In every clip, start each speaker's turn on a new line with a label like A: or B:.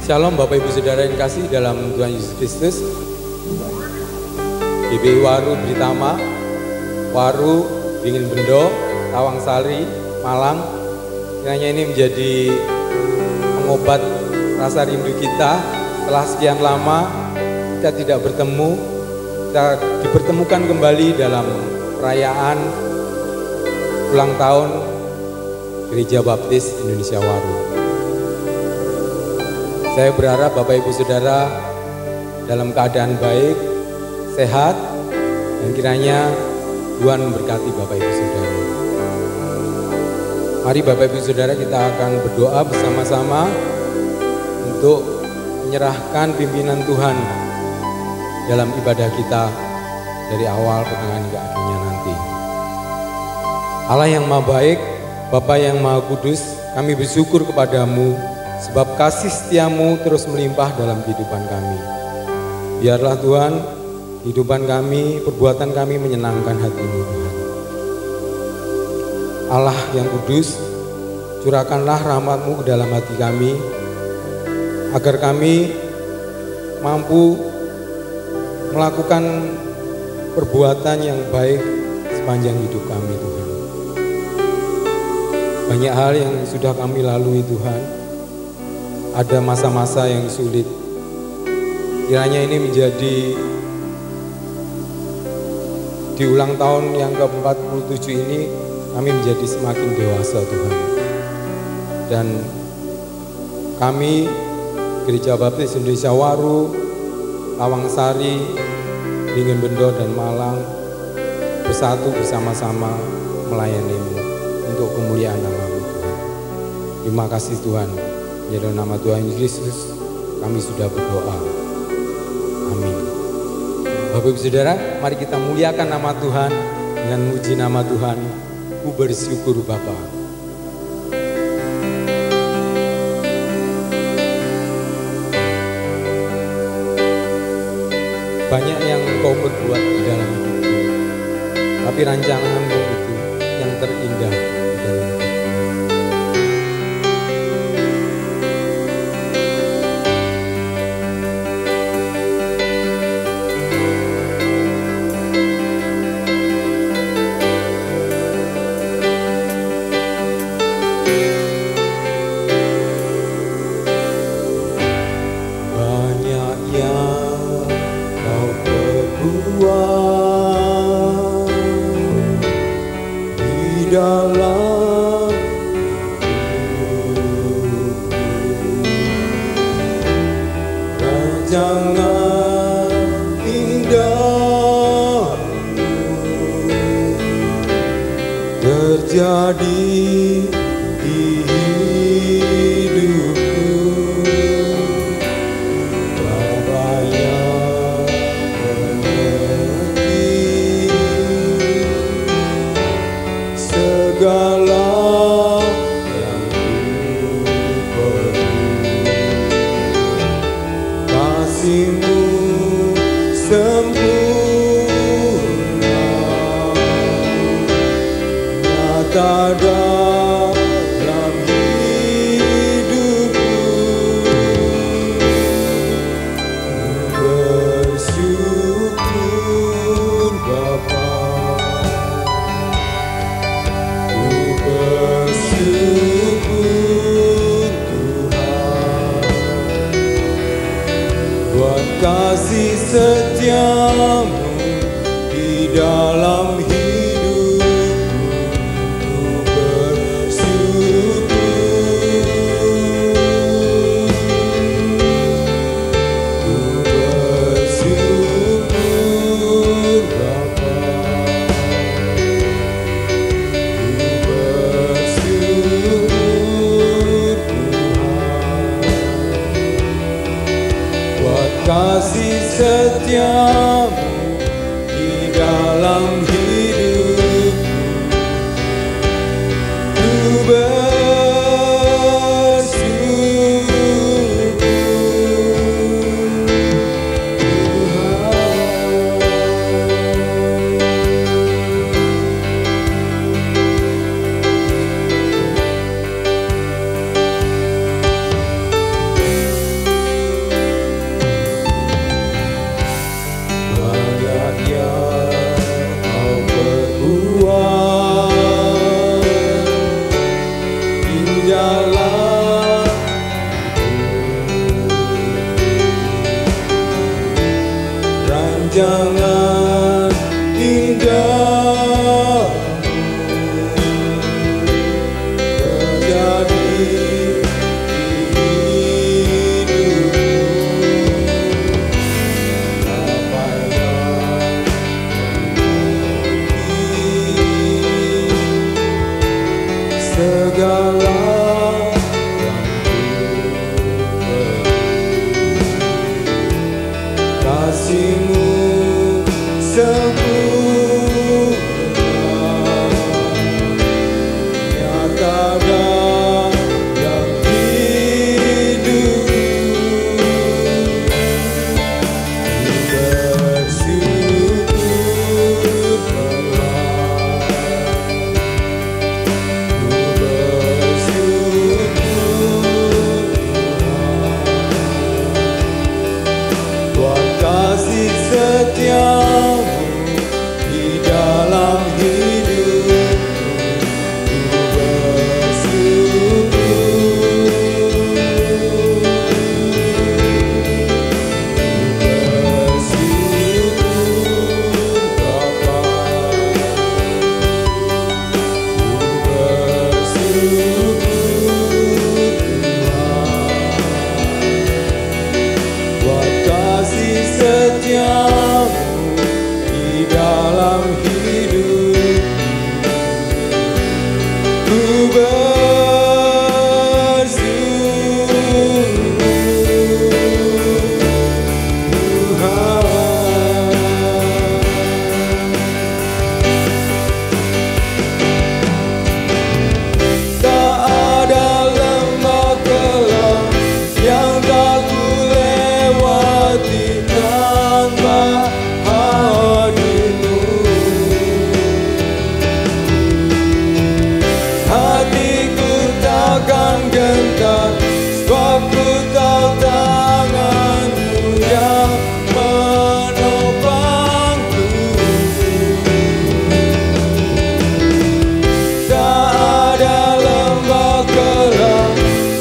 A: Shalom Bapak Ibu Saudara yang kasih dalam Tuhan Yesus Kristus. GBI Waru Britama, Waru, Dingin Bendo, Tawang Sari, Malang. Kiranya ini menjadi pengobat rasa rindu kita. Setelah sekian lama kita tidak bertemu, kita dipertemukan kembali dalam perayaan ulang tahun Gereja Baptis Indonesia Waru. Saya berharap Bapak Ibu Saudara dalam keadaan baik, sehat, dan kiranya Tuhan memberkati Bapak Ibu Saudara. Mari Bapak Ibu Saudara kita akan berdoa bersama-sama untuk menyerahkan pimpinan Tuhan dalam ibadah kita dari awal pertengahan hingga akhirnya nanti. Allah yang Maha Baik, Bapa yang Maha Kudus, kami bersyukur kepadamu sebab kasih setiamu terus melimpah dalam kehidupan kami. Biarlah Tuhan, kehidupan kami, perbuatan kami menyenangkan hati-Mu Tuhan. Allah yang kudus, curahkanlah rahmat-Mu ke dalam hati kami, agar kami mampu melakukan perbuatan yang baik sepanjang hidup kami Tuhan. Banyak hal yang sudah kami lalui Tuhan. Ada masa-masa yang sulit. Kiranya ini menjadi di ulang tahun yang ke-47 ini kami menjadi semakin dewasa Tuhan. Dan kami Gereja Baptis Indonesia Waru, Tawang Sari, Dingin Bendo dan Malang bersatu bersama-sama melayani-Mu untuk kemuliaan nama-Mu Tuhan. Terima kasih Tuhan. Ya dalam nama Tuhan Yesus kami sudah berdoa. Amin. Bapak Ibu Saudara, mari kita muliakan nama Tuhan dengan muji nama Tuhan. Ku bersyukur Bapa. Banyak yang Engkau berbuat di dalam hidupku, tapi rancangan-Mu itu yang terindah di dalam hidupku.
B: Kasih setiamu di dalam hidupku, ku bersyukur. Ku bersyukur Bapa, ku bersyukur Tuhan. Buat kasih setiamu di dalam hidupku, ku bersyukur Tuhan. wejangan indah terjadi di hidupku. Apa yang segala kasih-Mu sempurna, nyatakan yang hidupku. Bersyukur buat kasih setiamu di dalam hidupku. Bersyukur Bapa, bersyukur buat kasih setiamu di dalam hidupku. Ku bersyukur Tuhan. Tak ada lembah kelam yang tak ku lewati tanpa hadir-Mu. Hatiku takkan gentar, sebab ku tahu tangan-Mu yang menopangku. Tak ada lembah kelam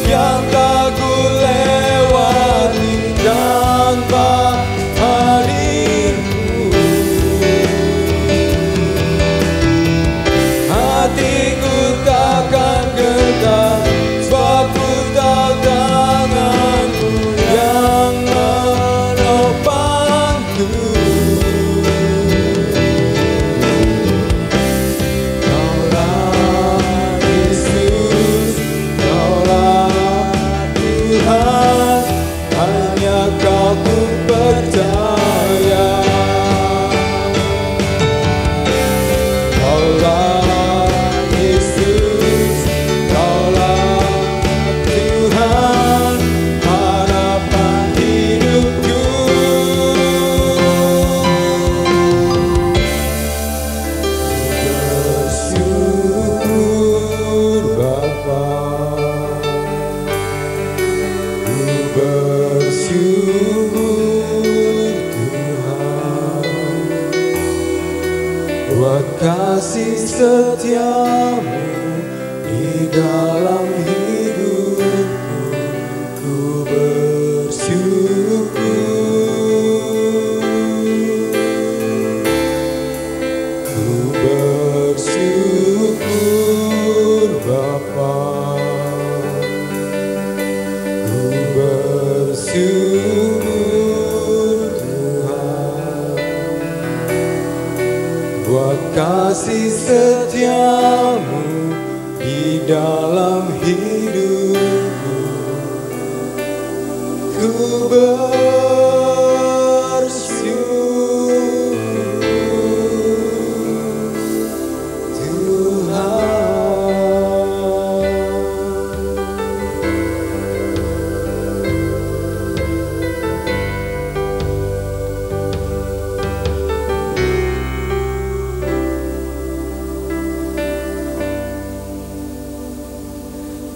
B: yang tak ku lewati tanpa hadir-Mu. Hatiku takkan gentar, sebab ku tahu tangan-Mu yang menopangku. Kaulah Yesus, Kaulah Tuhan, hanya Kau ku percaya. Kaulah Yesus, Kaulah Tuhan, harapan hidupku. Bersyukur Bapa, ku bersyukur Tuhan, buat kasih setiamu di dalam hidupku. Ku bersyukur, ku bersyukur Bapa, ku bersyukur Tuhan, buat kasih setiamu di dalam hidupku. Ku bersyukur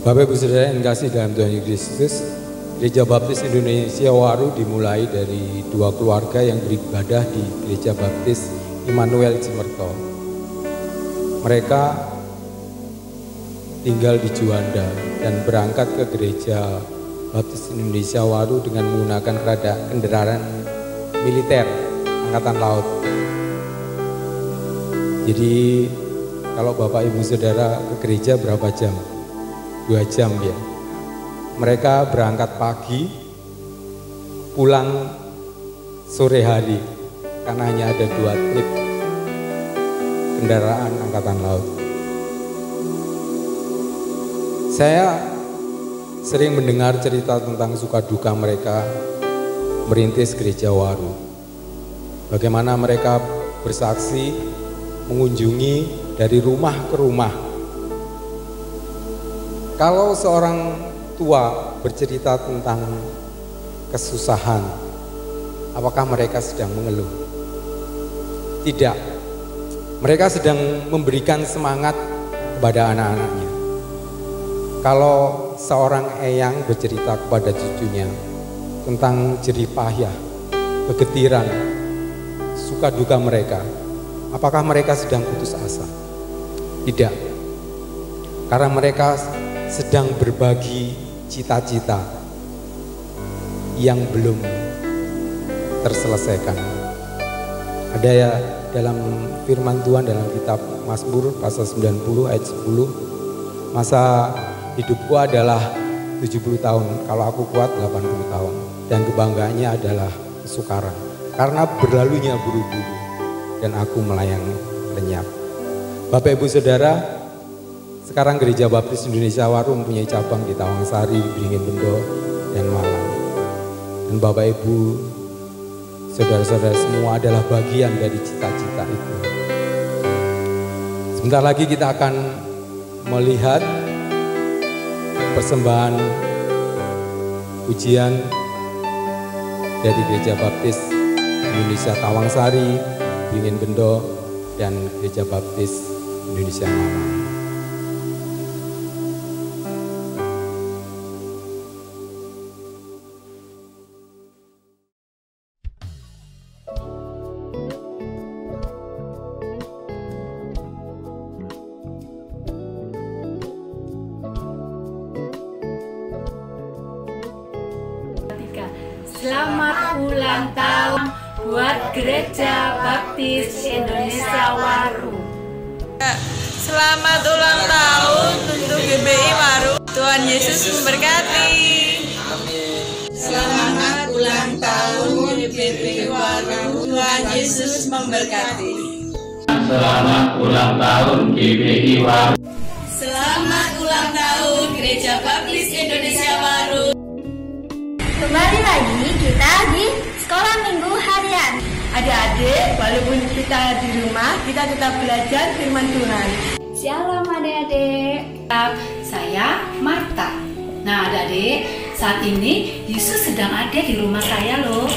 A: Bapak Ibu Saudara yang kasih dalam Tuhan Yesus Kristus, Gereja Baptis Indonesia Waru dimulai dari dua keluarga yang beribadah di Gereja Baptis Immanuel Cimerto. Mereka tinggal di Juanda dan berangkat ke Gereja Baptis Indonesia Waru dengan menggunakan kendaraan militer Angkatan Laut. Jadi kalau Bapak Ibu Saudara ke gereja berapa jam? 2 jam ya. Mereka berangkat pagi, pulang sore hari, karena hanya ada 2 trip kendaraan Angkatan Laut. Saya sering mendengar cerita tentang suka duka mereka merintis gereja Waru. Bagaimana mereka bersaksi mengunjungi dari rumah ke rumah. Kalau seorang tua bercerita tentang kesusahan, apakah mereka sedang mengeluh? Tidak. Mereka sedang memberikan semangat kepada anak-anaknya. Kalau seorang eyang bercerita kepada cucunya tentang jerih payah, kegetiran, suka duka mereka, apakah mereka sedang putus asa? Tidak. Karena mereka sedang berbagi cita-cita yang belum terselesaikan. Ada ya dalam firman Tuhan dalam kitab Mazmur pasal 90 ayat 10, masa hidupku adalah 70 tahun, kalau aku kuat 80 tahun, dan kebanggaannya adalah kesukaran, karena berlalunya buru-buru dan aku melayang lenyap. Bapak Ibu Saudara, sekarang Gereja Baptis Indonesia Waru mempunyai cabang di Tawangsari, Beringin Bendo, dan Malang. Dan Bapak Ibu Saudara-saudara semua adalah bagian dari cita-cita itu. Sebentar lagi kita akan melihat persembahan ujian dari Gereja Baptis Indonesia Tawangsari, Beringin Bendo, dan Gereja Baptis Indonesia Malang.
C: Selamat ulang tahun buat Gereja Baptis Indonesia Waru.
D: Selamat ulang tahun untuk GBI Waru. Tuhan Yesus memberkati. Selamat ulang tahun GBI Waru. Tuhan Yesus memberkati.
E: Selamat ulang tahun GBI Waru.
D: Selamat ulang tahun Gereja Baptis Indonesia Waru.
F: Kembali lagi kita di Sekolah Minggu Harian.
C: Adik-adik, walaupun kita di rumah, kita tetap belajar firman Tuhan.
F: Shalom adik-adik.
C: Saya Marta. Nah adik-adik, saat ini Yesus sedang ada di rumah saya loh.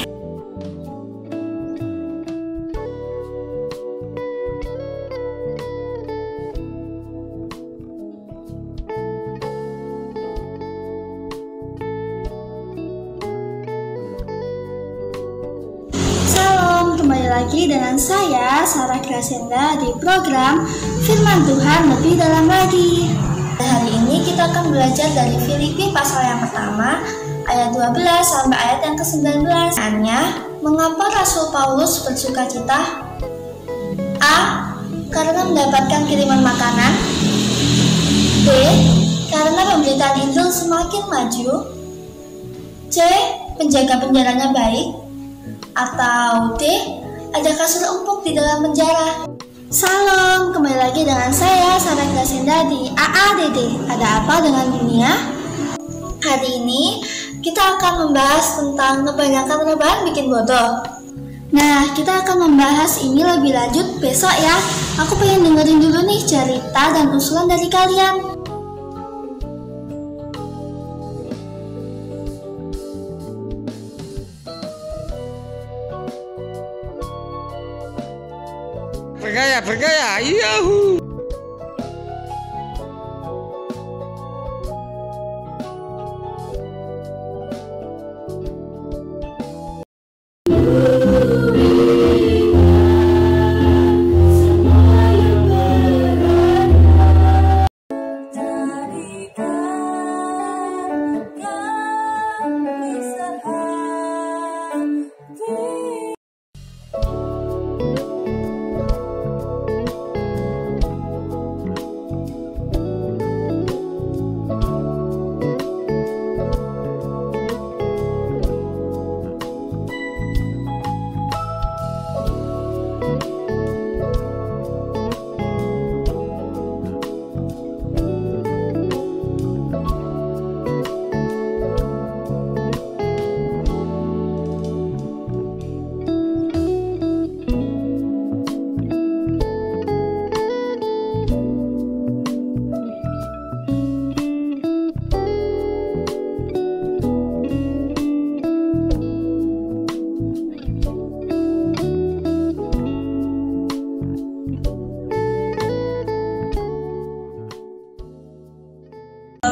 F: Kembali lagi dengan saya Sarah Grasenda di program Firman Tuhan Lebih Dalam Lagi. Hari ini kita akan belajar dari Filipi pasal yang pertama ayat 12 sampai ayat yang ke-19. Mengapa Rasul Paulus bersukacita? A. Karena mendapatkan kiriman makanan. B. Karena pemberitaan Injil semakin maju. C. Penjaga penjaranya baik. Atau D. Ada kasur empuk di dalam penjara. Salam, kembali lagi dengan saya Sarah Grasenda di AADD. Ada apa dengan dunia? Hari ini kita akan membahas tentang kebanyakan rebahan bikin bodoh. Nah, kita akan membahas ini lebih lanjut besok ya. Aku pengen dengerin dulu nih cerita dan usulan dari kalian.
D: Bergaya, yahoo!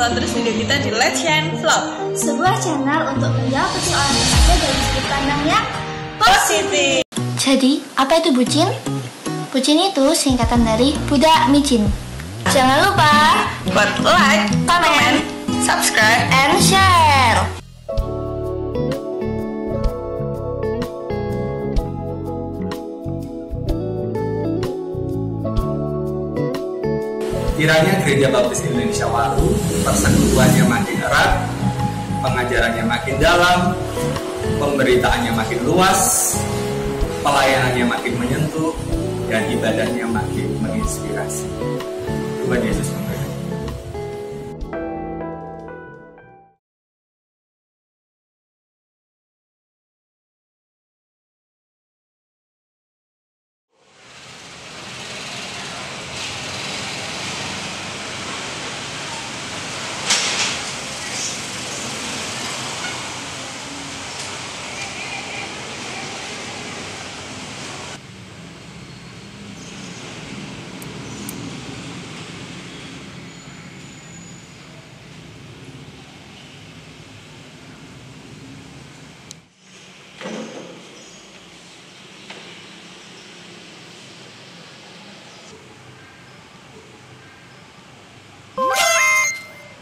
D: pantau terus video kita di Let's Shine Vlog,
F: sebuah channel untuk menjawab persoalan remaja dari sudut pandang yang
D: positif.
F: Jadi, apa itu bucin? Bucin itu singkatan dari budak micin. Jangan lupa
D: Buat like, comment, subscribe,
F: and share.
B: Kiranya Gereja Baptis Indonesia Waru persekutuannya makin erat, pengajarannya makin dalam, pemberitaannya makin luas, pelayanannya makin menyentuh, dan ibadahnya makin menginspirasi. Tuhan Yesus memberkati.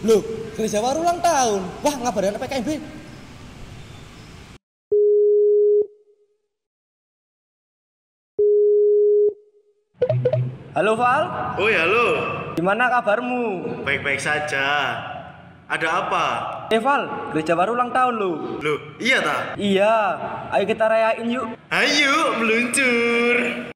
G: Loh, Gereja Waru ulang tahun. Wah, ngabarin PKMB. Halo Val.
H: Oh ya, halo.
G: Gimana kabarmu?
H: Baik-baik saja. Ada apa?
G: Val, Gereja Waru ulang tahun lo.
H: Loh, iya tak?
G: Iya, ayo kita rayain yuk.
H: Ayo, meluncur.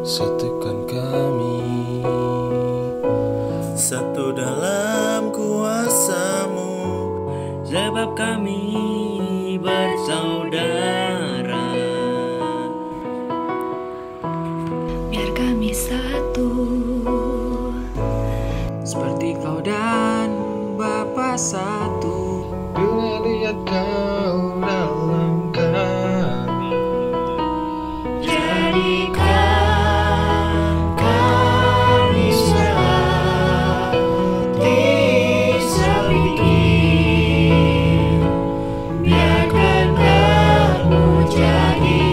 B: Satukan kami,
H: Satu dalam kuasa-Mu,
I: sebab kami bersaudara.
C: Biar kami satu,
I: Seperti Kau dan Bapa satu.
B: dengan lihat Kau dalam kami.
I: Jadikan kami seperti sebiji, biarkan Roh-Mu jadi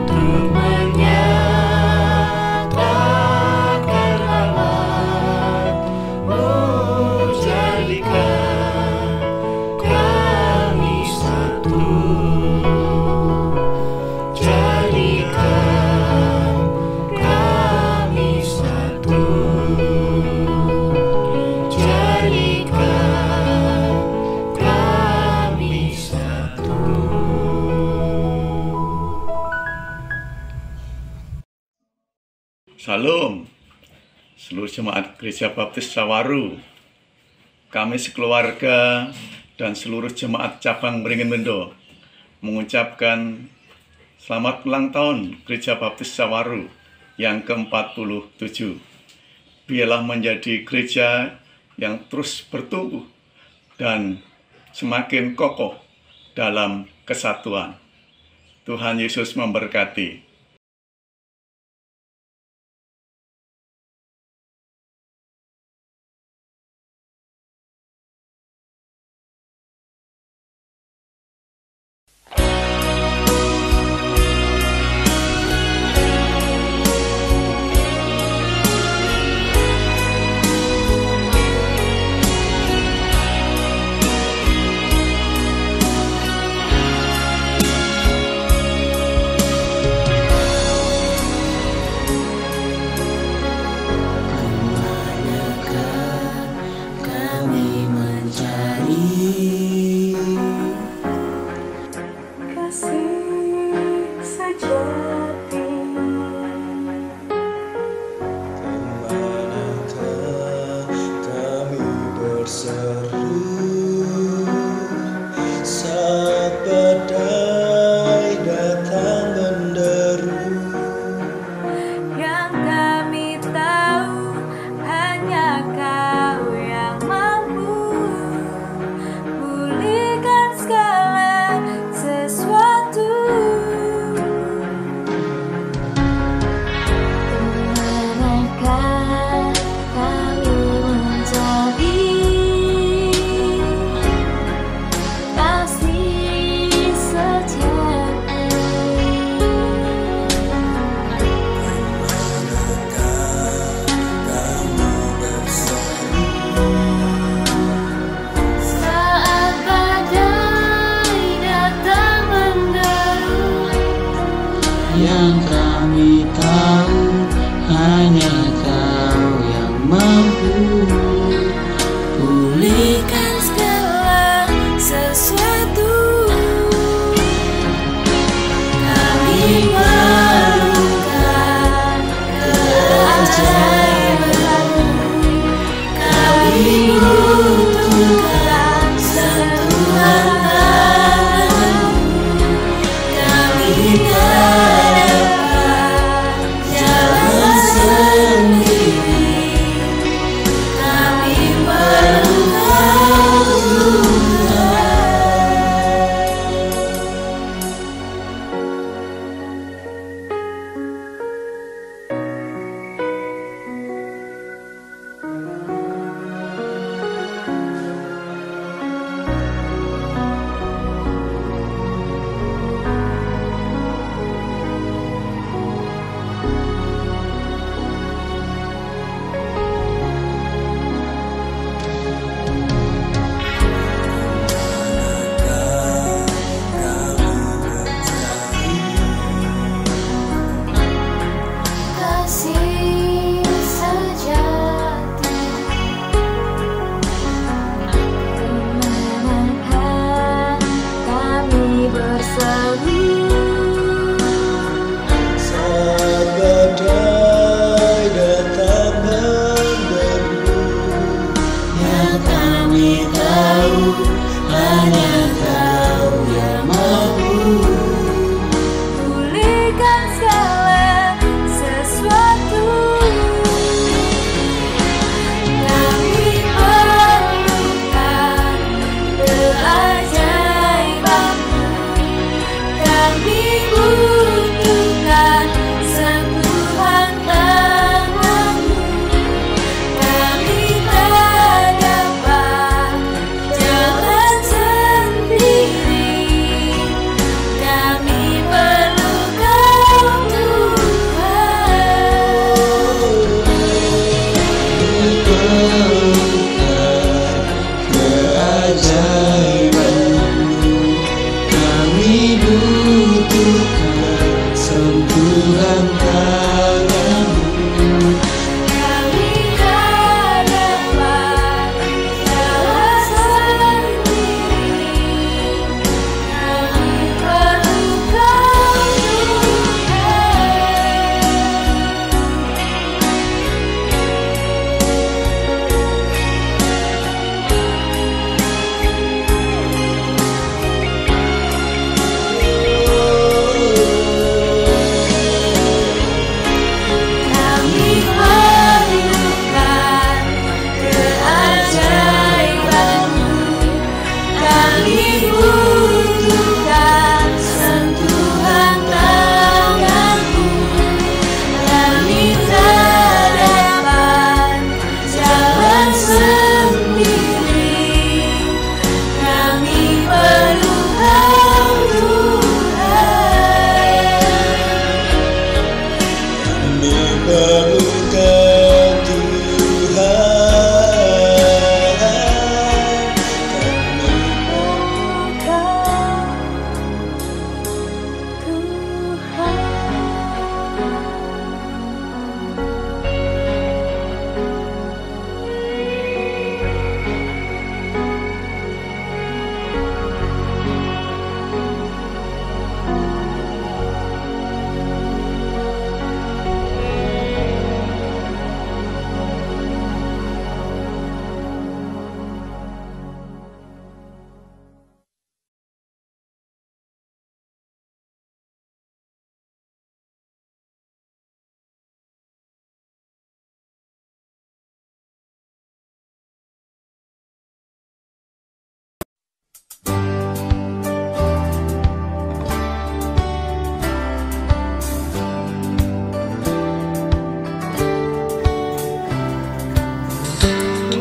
I: untuk menyatakan rahmat-Mu. Jadikan kami satu, jadikan kami satu, jadikan kami satu.
H: Salam, seluruh jemaat Gereja Baptis Sawaru. Kami sekeluarga dan seluruh jemaat cabang Beringin Bendo mengucapkan selamat ulang tahun Gereja Baptis Sawaru yang ke-47. Biarlah menjadi gereja yang terus bertumbuh dan semakin kokoh dalam kesatuan. Tuhan Yesus memberkati.
I: tahu, hanya Kau yang mampu
J: pulihkan segala sesuatu. Kami perlukan keajaiban-Mu, kami butuhkan sentuhan tangan-Mu, kami tak dapat jalan sendiri, kami perlu Kau Tuhan. Kasih sejati kemenangan kami berseru.
I: saat badai datang menderu.
J: Yang kami tahu hanya Kau yang mampu pulihkan segala sesuatu. Kami perlukan keajaiban-Mu, kami butuhkan sentuhan tangan-Mu, kami tak dapat jalan sendiri, kami perlu Kau Tuhan.
I: Keajaiban-Mu, kami butuhkan sentuhan tangan-Mu.
J: Kami tak dapat jalan sendiri, kami perlu Kau Kami perlukan keajaiban-Mu, kami butuhkan sentuhan tangan-Mu, kami tak dapat jalan sendiri, kami perlu Kau Tuhan.
I: Kami perlukan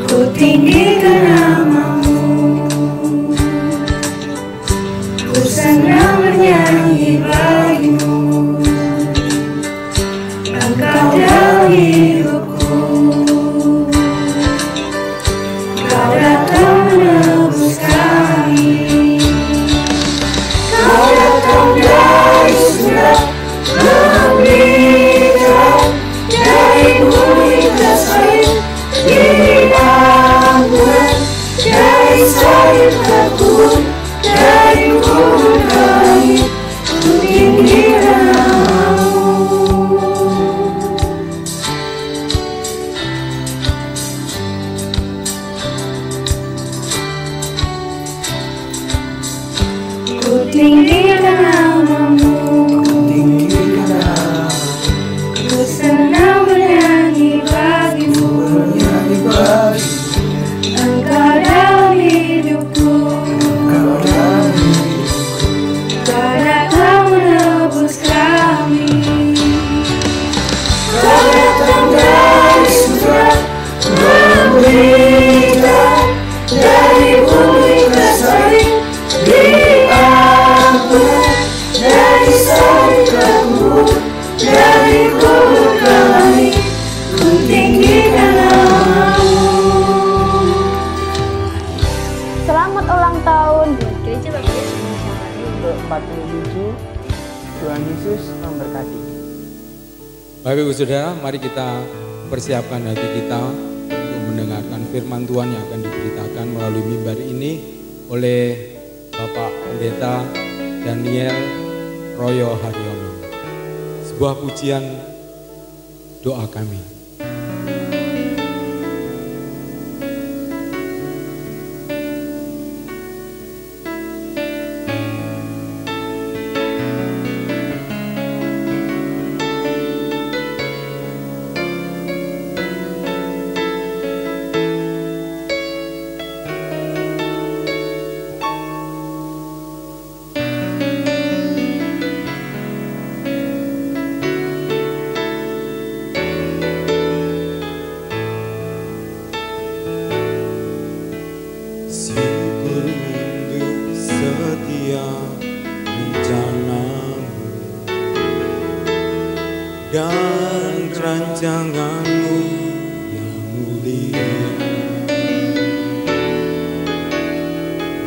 J: Ku tinggikan nama-Mu, ku senang bernyanyi bagi-Mu. Engkau dalam hidupku, Kau datang menebus kami. Kau datang dari surga, memberikan tinggikan namamu, ku senang bernyanyi bagimu, Engkau dalam hidupku, Kau datang menebus kami. Kau datang dari surga, berita dari bumi ke salib, diangkut dari salib ke kubur, dari kubur ke langit, ku tinggikan namamu.
K: Selamat ulang tahun buat Gereja Baptis Indonesia ke-47. Tuhan Yesus memberkati.
A: Bapak Ibu Saudara, mari kita persiapkan hati kita untuk mendengarkan firman Tuhan yang akan diberitakan melalui mimbar ini oleh Bapak Pendeta Daniel Royo Haryono. Sebuah pujian doa kami. Dan rancanganmu yang mulia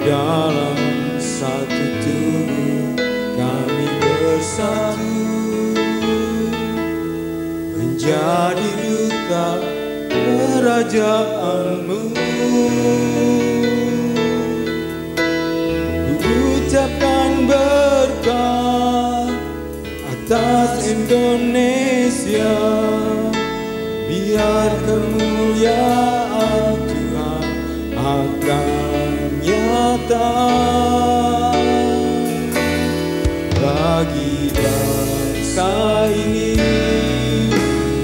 A: dalam satu tubuh kami bersatu menjadi duta kerajaanmu. Ku ucapkan berkat atas Indonesia, biar kemuliaan Tuhan akan nyata bagi bangsa ini.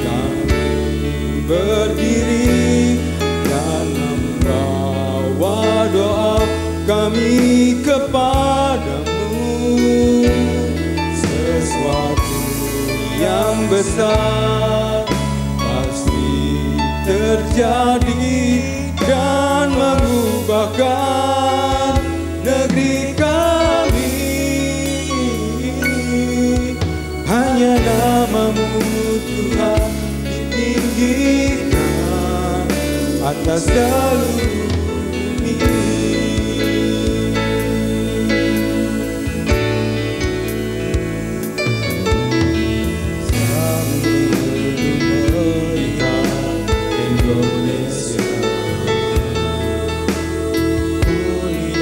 A: Kami berdiri dan membawa doa kami kepadamu. Sesuatu yang besar pasti terjadi dan mengubahkan negeri kami. Hanya namamu Tuhan ditinggikan atas seluruh bumi.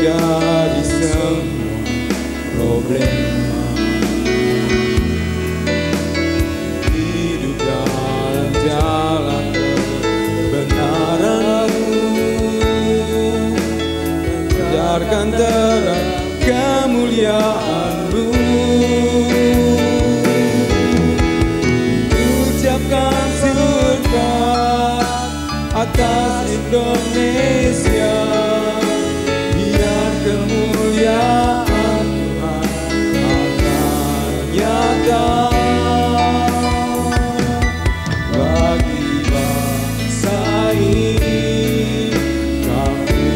A: Dari semua problema, hidup dalam jalan kebenaran-Mu, biarkan terang kemuliaan-Mu. Ucapkan berkat atas Indonesia, kemuliaan Tuhan akan nyata bagi bangsa ini. Kami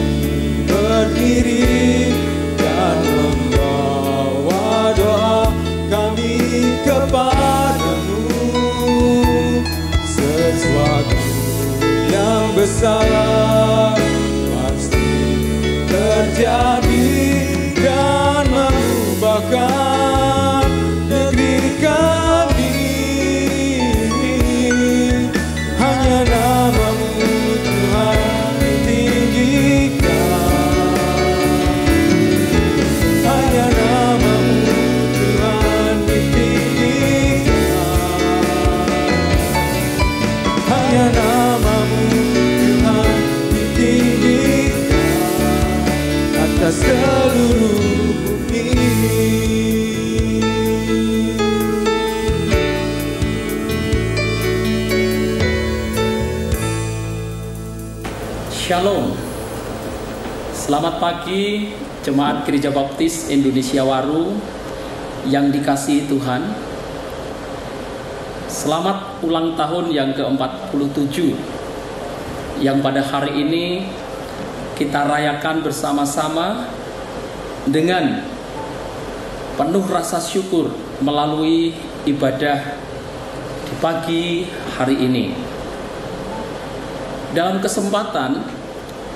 A: berdiri dan membawa doa kami kepadamu. Sesuatu yang besar terjadi dan mengubahkan negeri kami. Hanya namamu Tuhan ditinggikan, hanya namamu Tuhan ditinggikan, hanya namamu Tuhan ditinggikan atas
L: Shalom. Selamat pagi Jemaat Gereja Baptis Indonesia Waru yang dikasihi Tuhan. Selamat ulang tahun yang ke-47 yang pada hari ini kita rayakan bersama-sama dengan penuh rasa syukur melalui ibadah di pagi hari ini. Dalam kesempatan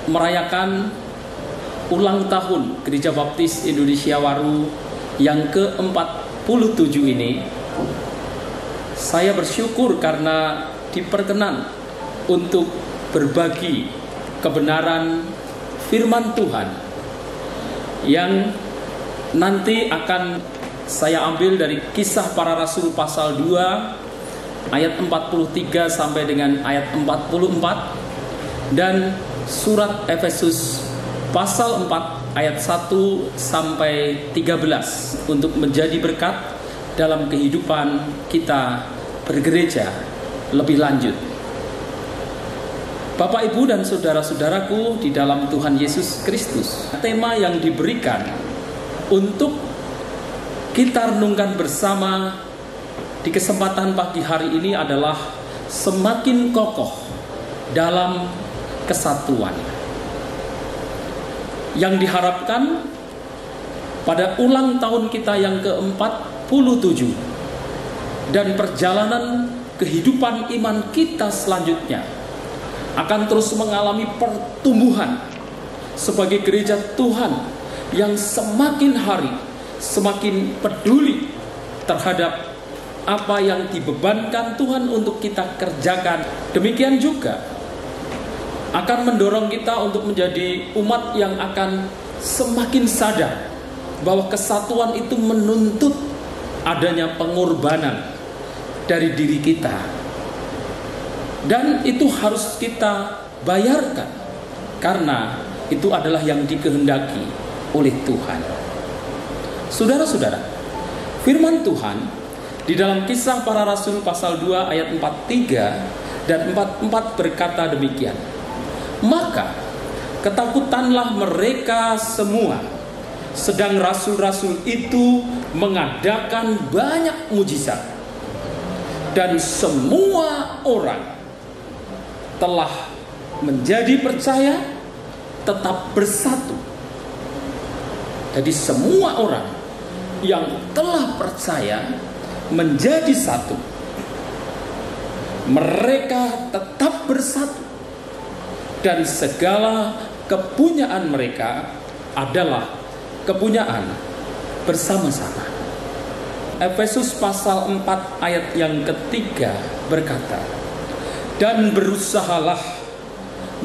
L: merayakan ulang tahun Gereja Baptis Indonesia Waru yang ke-47 ini, saya bersyukur karena diperkenan untuk berbagi kebenaran firman Tuhan yang nanti akan saya ambil dari Kisah Para Rasul pasal 2 ayat 43 sampai dengan ayat 44 dan surat Efesus pasal 4 ayat 1 sampai 13 untuk menjadi berkat dalam kehidupan kita bergereja lebih lanjut. Bapak, Ibu, dan saudara-saudaraku di dalam Tuhan Yesus Kristus, tema yang diberikan untuk kita renungkan bersama di kesempatan pagi hari ini adalah semakin kokoh dalam kesatuan. Yang diharapkan pada ulang tahun kita yang ke-47 dan perjalanan kehidupan iman kita selanjutnya akan terus mengalami pertumbuhan sebagai gereja Tuhan yang semakin hari semakin peduli terhadap apa yang dibebankan Tuhan untuk kita kerjakan. Demikian juga akan mendorong kita untuk menjadi umat yang akan semakin sadar bahwa kesatuan itu menuntut adanya pengorbanan dari diri kita, dan itu harus kita bayarkan karena itu adalah yang dikehendaki oleh Tuhan. Saudara-saudara, firman Tuhan di dalam Kisah Para Rasul pasal 2 ayat 43 dan 44 berkata demikian: maka ketakutanlah mereka semua, sedang rasul-rasul itu mengadakan banyak mujizat, dan semua orang telah menjadi percaya, tetap bersatu. Jadi semua orang yang telah percaya menjadi satu, mereka tetap bersatu, dan segala kepunyaan mereka adalah kepunyaan bersama-sama. Efesus pasal 4 ayat yang ketiga berkata, dan berusahalah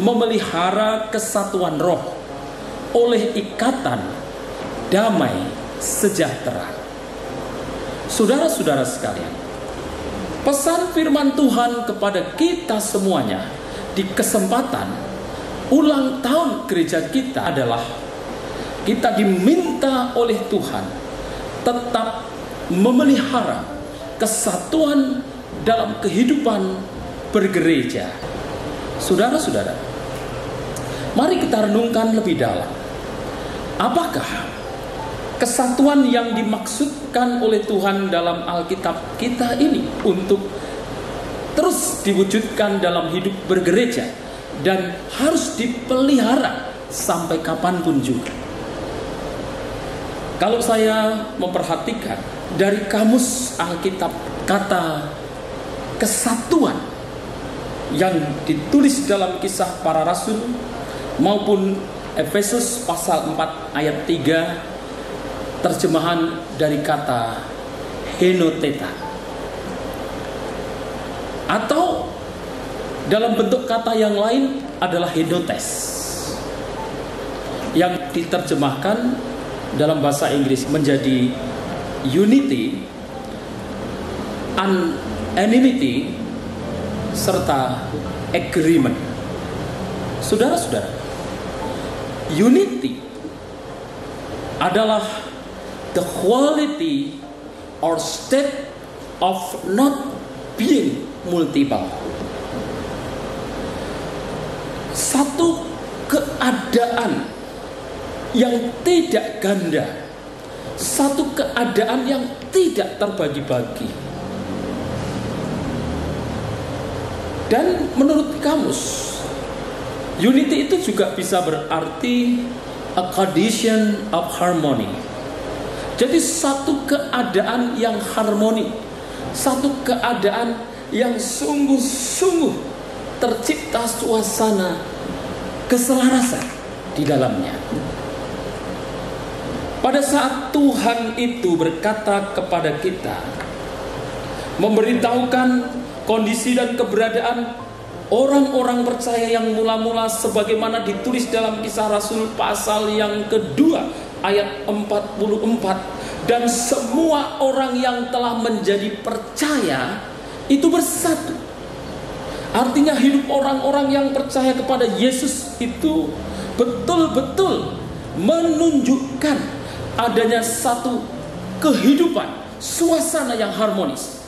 L: memelihara kesatuan roh oleh ikatan damai sejahtera. Saudara-saudara sekalian, pesan firman Tuhan kepada kita semuanya di kesempatan ulang tahun gereja kita adalah kita diminta oleh Tuhan tetap memelihara kesatuan dalam kehidupan bergereja. Saudara-saudara, mari kita renungkan lebih dalam. Apakah kesatuan yang dimaksudkan oleh Tuhan dalam Alkitab kita ini untuk terus diwujudkan dalam hidup bergereja dan harus dipelihara sampai kapanpun juga? Kalau saya memperhatikan dari kamus Alkitab, kata kesatuan yang ditulis dalam Kisah Para Rasul maupun Efesus pasal 4 ayat 3, terjemahan dari kata henoteta, atau dalam bentuk kata yang lain adalah henotes, yang diterjemahkan dalam bahasa Inggris menjadi unity, unanimity, serta agreement. Saudara-saudara, unity adalah the quality or state of not being multiple. Satu keadaan yang tidak ganda, satu keadaan yang tidak terbagi-bagi. Dan menurut kamus, unity itu juga bisa berarti a condition of harmony. Jadi satu keadaan yang harmoni, satu keadaan yang sungguh-sungguh tercipta suasana keselarasan di dalamnya. Pada saat Tuhan itu berkata kepada kita, memberitahukan kondisi dan keberadaan orang-orang percaya yang mula-mula sebagaimana ditulis dalam Kisah Rasul pasal yang kedua ayat 44, dan semua orang yang telah menjadi percaya itu bersatu. Artinya hidup orang-orang yang percaya kepada Yesus itu betul-betul menunjukkan adanya satu kehidupan, suasana yang harmonis.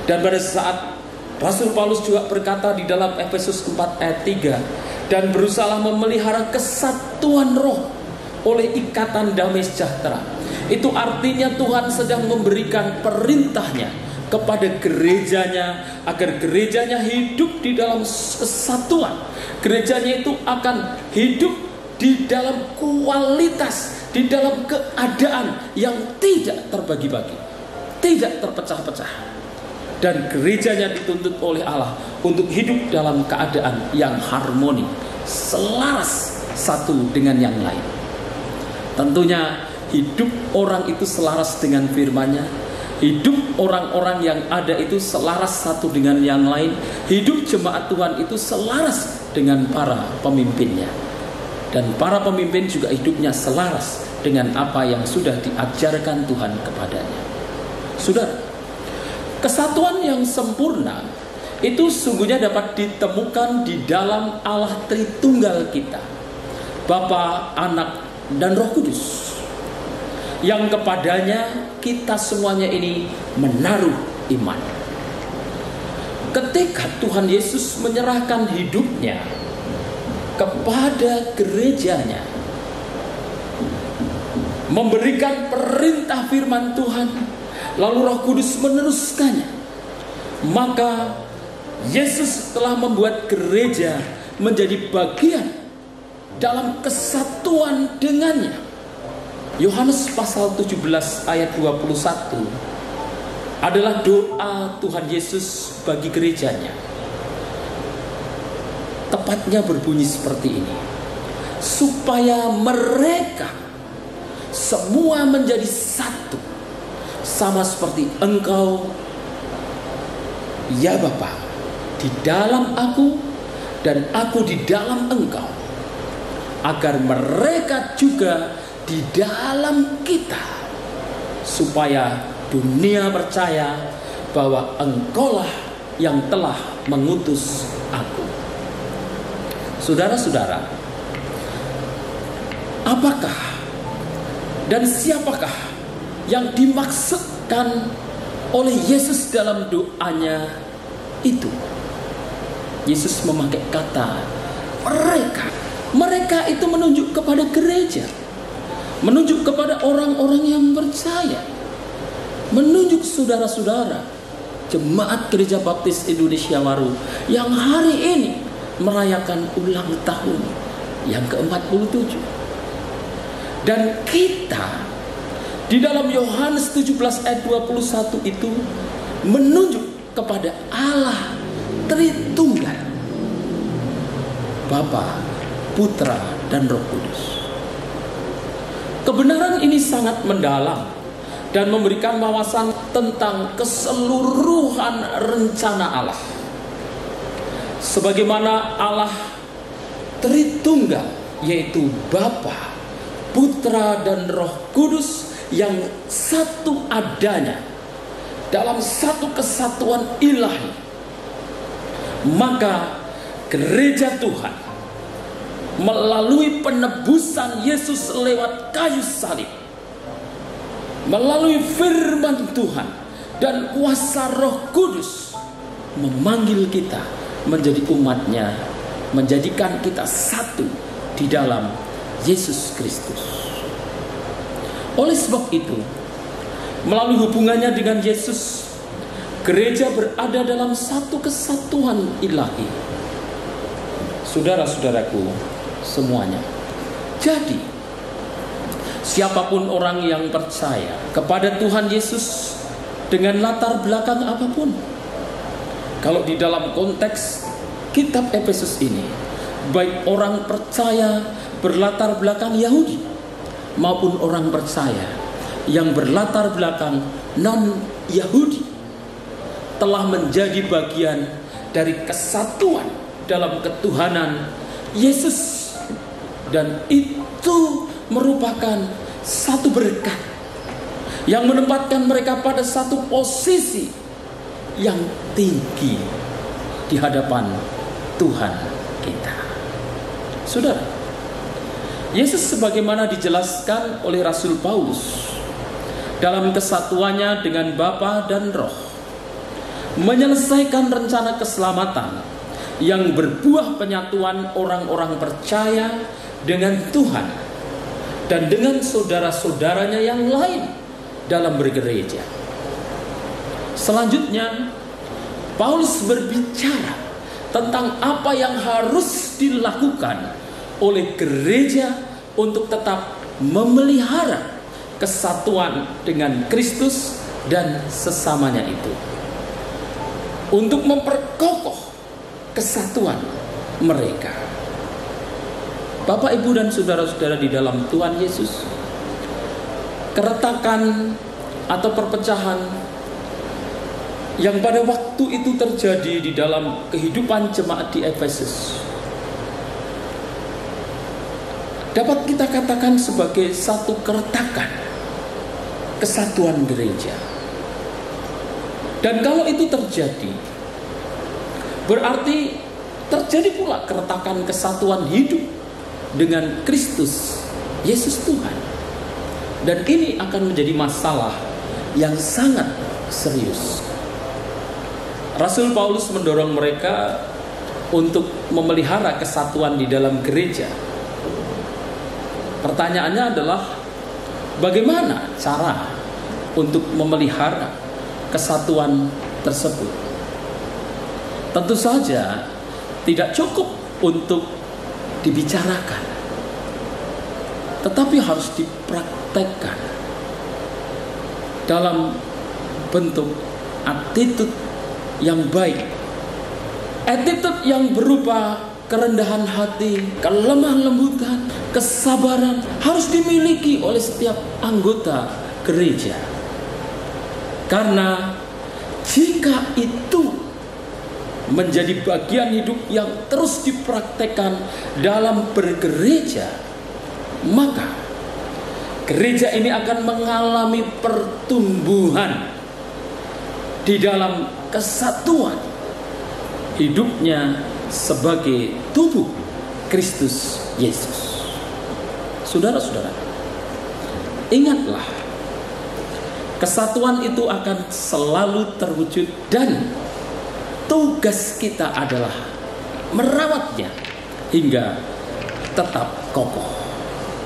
L: Dan pada saat Rasul Paulus juga berkata di dalam Efesus 4 ayat 3, dan berusaha memelihara kesatuan roh oleh ikatan damai sejahtera. Itu artinya Tuhan sedang memberikan perintahnya kepada gerejanya agar gerejanya hidup di dalam kesatuan. Gerejanya itu akan hidup di dalam kualitas, di dalam keadaan yang tidak terbagi-bagi, tidak terpecah-pecah. Dan gerejanya dituntut oleh Allah untuk hidup dalam keadaan yang harmoni, selaras satu dengan yang lain. Tentunya hidup orang itu selaras dengan firman-Nya. Hidup orang-orang yang ada itu selaras satu dengan yang lain. Hidup jemaat Tuhan itu selaras dengan para pemimpinnya. Dan para pemimpin juga hidupnya selaras dengan apa yang sudah diajarkan Tuhan kepadanya. Saudara, kesatuan yang sempurna itu sungguhnya dapat ditemukan di dalam Allah Tritunggal kita, Bapa, Anak, dan Roh Kudus, yang kepadanya kita semuanya ini menaruh iman. Ketika Tuhan Yesus menyerahkan hidupnya kepada gerejanya, memberikan perintah firman Tuhan, lalu Roh Kudus meneruskannya, maka Yesus telah membuat gereja menjadi bagian dalam kesatuan dengannya. Yohanes pasal 17 ayat 21 adalah doa Tuhan Yesus bagi gerejanya. Tepatnya berbunyi seperti ini: supaya mereka semua menjadi satu, sama seperti Engkau, ya Bapa, di dalam Aku dan Aku di dalam Engkau, agar mereka juga di dalam kita, supaya dunia percaya bahwa Engkaulah yang telah mengutus Aku. Saudara-saudara, apakah dan siapakah yang dimaksudkan oleh Yesus dalam doanya itu? Yesus memakai kata mereka. Mereka itu menunjuk kepada gereja, menunjuk kepada orang-orang yang percaya, menunjuk saudara-saudara jemaat Gereja Baptis Indonesia Waru yang hari ini merayakan ulang tahun yang ke-47. Dan kita di dalam Yohanes 17 ayat 21 itu menunjuk kepada Allah Tritunggal, Bapa, Putra, dan Roh Kudus. Kebenaran ini sangat mendalam dan memberikan wawasan tentang keseluruhan rencana Allah. Sebagaimana Allah Tritunggal, yaitu Bapa, Putra, dan Roh Kudus yang satu adanya dalam satu kesatuan ilahi, maka gereja Tuhan melalui penebusan Yesus lewat kayu salib, melalui firman Tuhan dan kuasa Roh Kudus, memanggil kita menjadi umatnya, menjadikan kita satu di dalam Yesus Kristus. Oleh sebab itu, melalui hubungannya dengan Yesus, gereja berada dalam satu kesatuan ilahi. Saudara-saudaraku semuanya. Jadi, siapapun orang yang percaya kepada Tuhan Yesus dengan latar belakang apapun, kalau di dalam konteks kitab Efesus ini, baik orang percaya berlatar belakang Yahudi maupun orang percaya yang berlatar belakang non-Yahudi, telah menjadi bagian dari kesatuan dalam ketuhanan Yesus, dan itu merupakan satu berkat yang menempatkan mereka pada satu posisi yang tinggi di hadapan Tuhan kita. Saudara, Yesus sebagaimana dijelaskan oleh Rasul Paulus dalam kesatuannya dengan Bapa dan Roh, menyelesaikan rencana keselamatan yang berbuah penyatuan orang-orang percaya dengan Tuhan dan dengan saudara-saudaranya yang lain dalam bergereja. Selanjutnya, Paulus berbicara tentang apa yang harus dilakukan oleh gereja untuk tetap memelihara kesatuan dengan Kristus dan sesamanya itu, untuk memperkokoh kesatuan mereka. Bapak, Ibu, dan saudara-saudara di dalam Tuhan Yesus, keretakan atau perpecahan yang pada waktu itu terjadi di dalam kehidupan jemaat di Efesus dapat kita katakan sebagai satu keretakan kesatuan gereja. Dan kalau itu terjadi, berarti terjadi pula keretakan kesatuan hidup dengan Kristus Yesus Tuhan. Dan ini akan menjadi masalah yang sangat serius. Rasul Paulus mendorong mereka untuk memelihara kesatuan di dalam gereja. Pertanyaannya adalah, bagaimana cara untuk memelihara kesatuan tersebut? Tentu saja tidak cukup untuk dibicarakan, tetapi harus dipraktekkan dalam bentuk attitude yang baik, attitude yang berupa kerendahan hati, kelemah lembutan, kesabaran harus dimiliki oleh setiap anggota gereja. Karena jika itu menjadi bagian hidup yang terus dipraktekkan dalam bergereja, maka gereja ini akan mengalami pertumbuhan di dalam kesatuan hidupnya sebagai tubuh Kristus Yesus. Saudara-saudara, ingatlah, kesatuan itu akan selalu terwujud dan tugas kita adalah merawatnya hingga tetap kokoh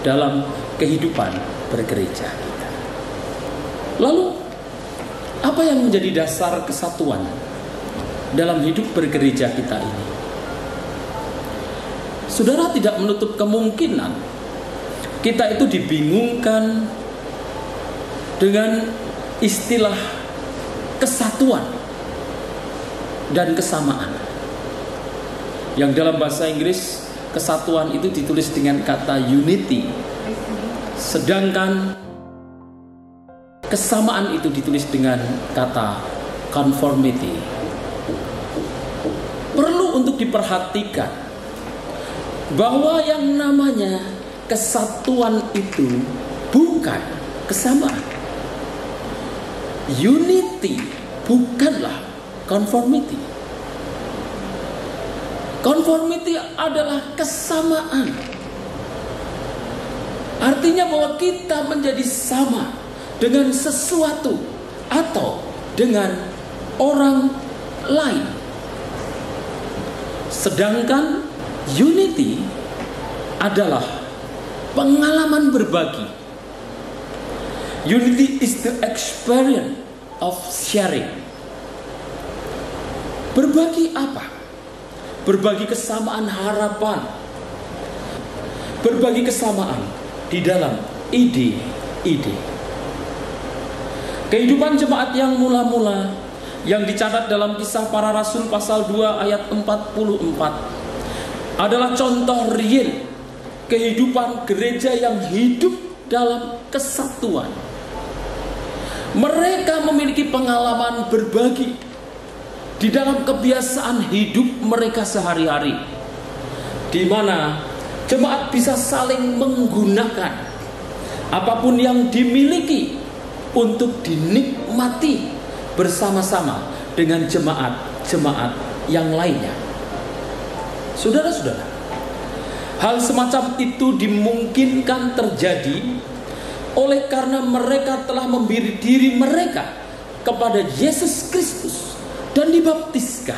L: dalam kehidupan bergereja kita. Lalu, apa yang menjadi dasar kesatuan dalam hidup bergereja kita ini? Saudara, tidak menutup kemungkinan kita itu dibingungkan dengan istilah kesatuan dan kesamaan, yang dalam bahasa Inggris kesatuan itu ditulis dengan kata unity, sedangkan kesamaan itu ditulis dengan kata conformity. Perlu untuk diperhatikan bahwa yang namanya kesatuan itu bukan kesamaan. Unity bukanlah conformity. Conformity adalah kesamaan. Artinya bahwa kita menjadi sama dengan sesuatu atau dengan orang lain. Sedangkan unity adalah pengalaman berbagi. Unity is the experience of sharing. Berbagi apa? Berbagi kesamaan harapan. Berbagi kesamaan di dalam ide-ide. Kehidupan jemaat yang mula-mula yang dicatat dalam Kisah Para Rasul pasal 2 ayat 44 adalah contoh real kehidupan gereja yang hidup dalam kesatuan. Mereka memiliki pengalaman berbagi di dalam kebiasaan hidup mereka sehari-hari, di mana jemaat bisa saling menggunakan apapun yang dimiliki untuk dinikmati bersama-sama dengan jemaat-jemaat yang lainnya. Saudara-saudara, hal semacam itu dimungkinkan terjadi oleh karena mereka telah memberi diri mereka kepada Yesus Kristus dan dibaptiskan,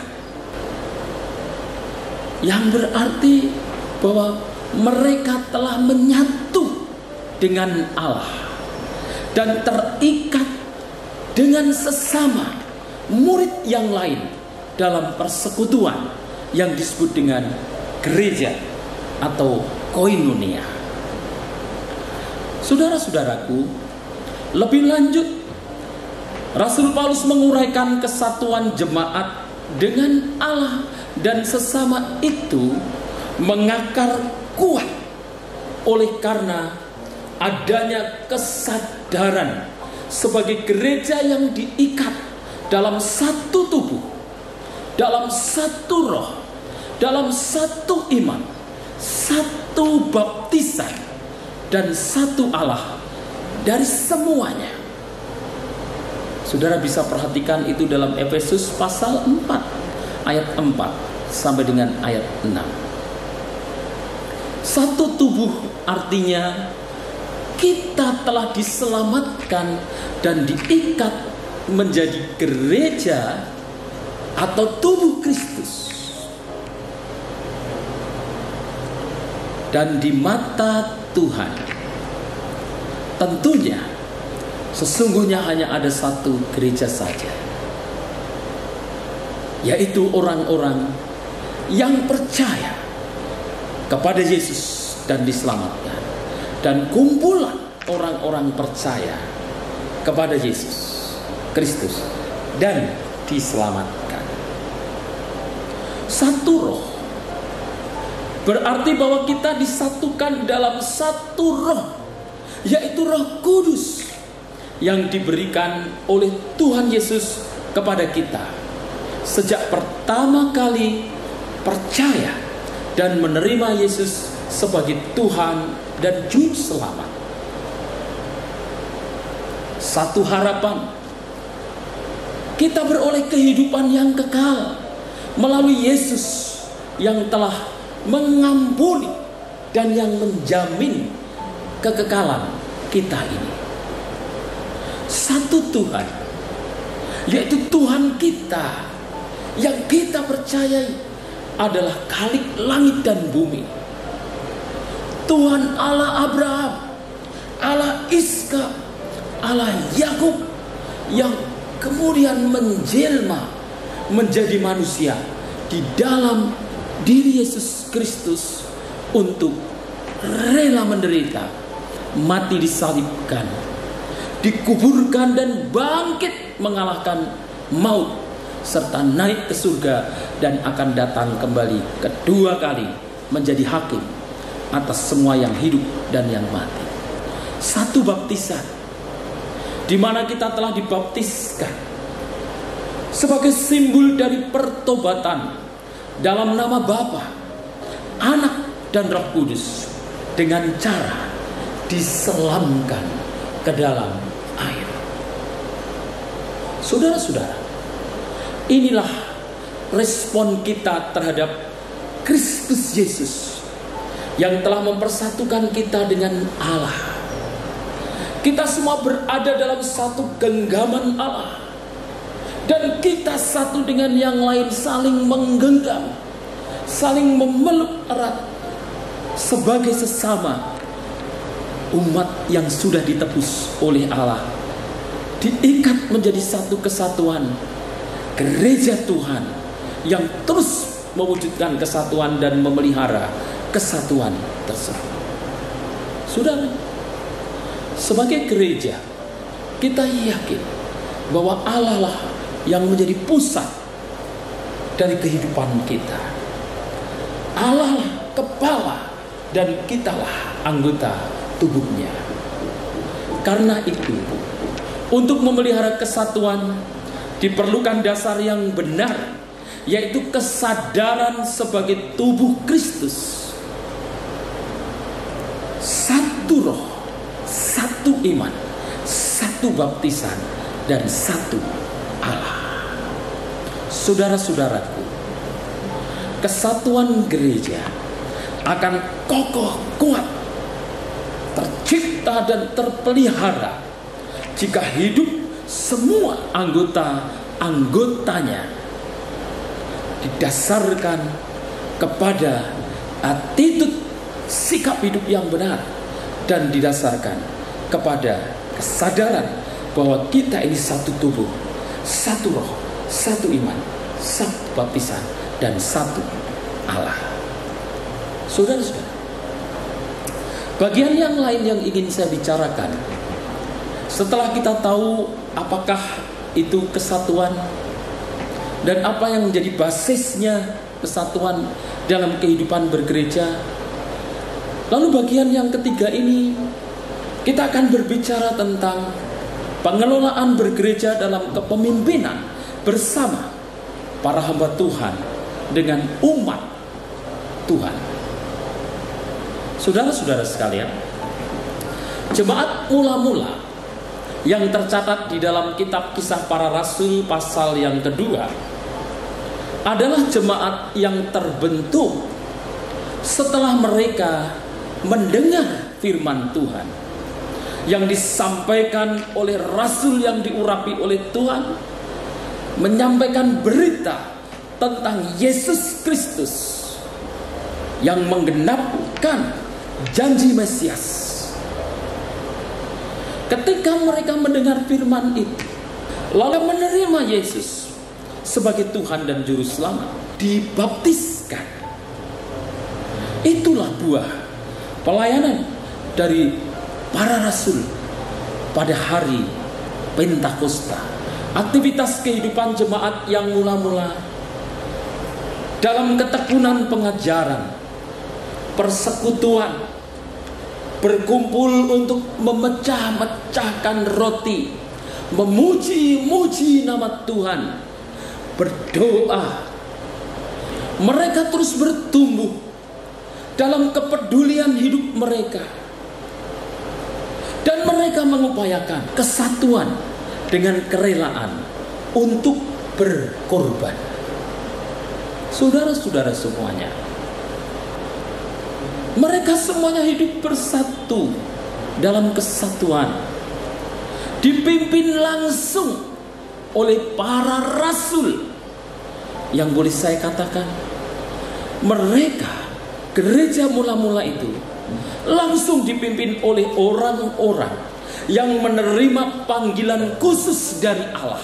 L: yang berarti bahwa mereka telah menyatu dengan Allah dan terikat dengan sesama murid yang lain dalam persekutuan yang disebut dengan gereja atau koinonia. Saudara-saudaraku, lebih lanjut, Rasul Paulus menguraikan kesatuan jemaat dengan Allah dan sesama itu mengakar kuat oleh karena adanya kesadaran sebagai gereja yang diikat dalam satu tubuh, dalam satu roh, dalam satu iman, satu baptisan, dan satu Allah dari semuanya. Saudara bisa perhatikan itu dalam Efesus pasal 4 ayat 4 sampai dengan ayat 6. Satu tubuh artinya kita telah diselamatkan dan diikat menjadi gereja atau tubuh Kristus. Dan di mata Tuhan, tentunya sesungguhnya hanya ada satu gereja saja, yaitu orang-orang yang percaya kepada Yesus dan diselamatkan, dan kumpulan orang-orang percaya kepada Yesus Kristus dan diselamatkan. Satu roh berarti bahwa kita disatukan dalam satu roh, yaitu Roh Kudus yang diberikan oleh Tuhan Yesus kepada kita sejak pertama kali percaya dan menerima Yesus sebagai Tuhan dan Juru Selamat. Satu harapan, kita beroleh kehidupan yang kekal melalui Yesus yang telah mengampuni dan yang menjamin kekekalan kita ini. Satu Tuhan, yaitu Tuhan kita yang kita percayai adalah Khalik langit dan bumi, Tuhan Allah Abraham, Allah Iskak, Allah Yakub, yang kemudian menjelma menjadi manusia di dalam diri Yesus Kristus untuk rela menderita, mati disalibkan, dikuburkan dan bangkit mengalahkan maut, serta naik ke surga dan akan datang kembali kedua kali menjadi hakim atas semua yang hidup dan yang mati. Satu baptisan di mana kita telah dibaptiskan sebagai simbol dari pertobatan dalam nama Bapa, Anak, dan Roh Kudus, dengan cara diselamkan ke dalam air. Saudara-saudara, inilah respon kita terhadap Kristus Yesus yang telah mempersatukan kita dengan Allah. Kita semua berada dalam satu genggaman Allah, dan kita satu dengan yang lain saling menggenggam, saling memeluk erat, sebagai sesama umat yang sudah ditebus oleh Allah, diikat menjadi satu kesatuan gereja Tuhan yang terus mewujudkan kesatuan dan memelihara kesatuan tersebut. Saudara, sebagai gereja kita yakin bahwa Allah lah yang menjadi pusat dari kehidupan kita. Allah lah kepala dan kitalah anggota tubuhnya. Karena itu, untuk memelihara kesatuan diperlukan dasar yang benar, yaitu kesadaran sebagai tubuh Kristus. Satu roh, satu iman, satu baptisan, dan satu Allah. Saudara-saudaraku, kesatuan gereja akan kokoh kuat, tercipta dan terpelihara jika hidup semua anggotanya didasarkan kepada attitude sikap hidup yang benar dan didasarkan kepada kesadaran bahwa kita ini satu tubuh, satu roh, satu iman, satu baptisan, dan satu Allah. Saudara-saudara, bagian yang lain yang ingin saya bicarakan, setelah kita tahu apakah itu kesatuan dan apa yang menjadi basisnya kesatuan dalam kehidupan bergereja, lalu bagian yang ketiga ini kita akan berbicara tentang pengelolaan bergereja dalam kepemimpinan bersama para hamba Tuhan dengan umat Tuhan. Saudara-saudara sekalian, jemaat mula-mula yang tercatat di dalam kitab Kisah Para Rasul pasal yang kedua adalah jemaat yang terbentuk setelah mereka mendengar firman Tuhan yang disampaikan oleh rasul yang diurapi oleh Tuhan, menyampaikan berita tentang Yesus Kristus yang menggenapkan janji Mesias. Ketika mereka mendengar firman itu, lalu menerima Yesus sebagai Tuhan dan Juru Selamat, dibaptiskan. Itulah buah pelayanan dari para rasul pada hari Pentakosta. Aktivitas kehidupan jemaat yang mula-mula dalam ketekunan pengajaran, persekutuan, berkumpul untuk memecah-mecahkan roti, memuji-muji nama Tuhan, berdoa. Mereka terus bertumbuh dalam kepedulian hidup mereka, dan mereka mengupayakan kesatuan dengan kerelaan untuk berkorban. Saudara-saudara semuanya, mereka semuanya hidup bersatu dalam kesatuan, dipimpin langsung oleh para rasul. Yang boleh saya katakan, mereka, gereja mula-mula itu langsung dipimpin oleh orang-orang yang menerima panggilan khusus dari Allah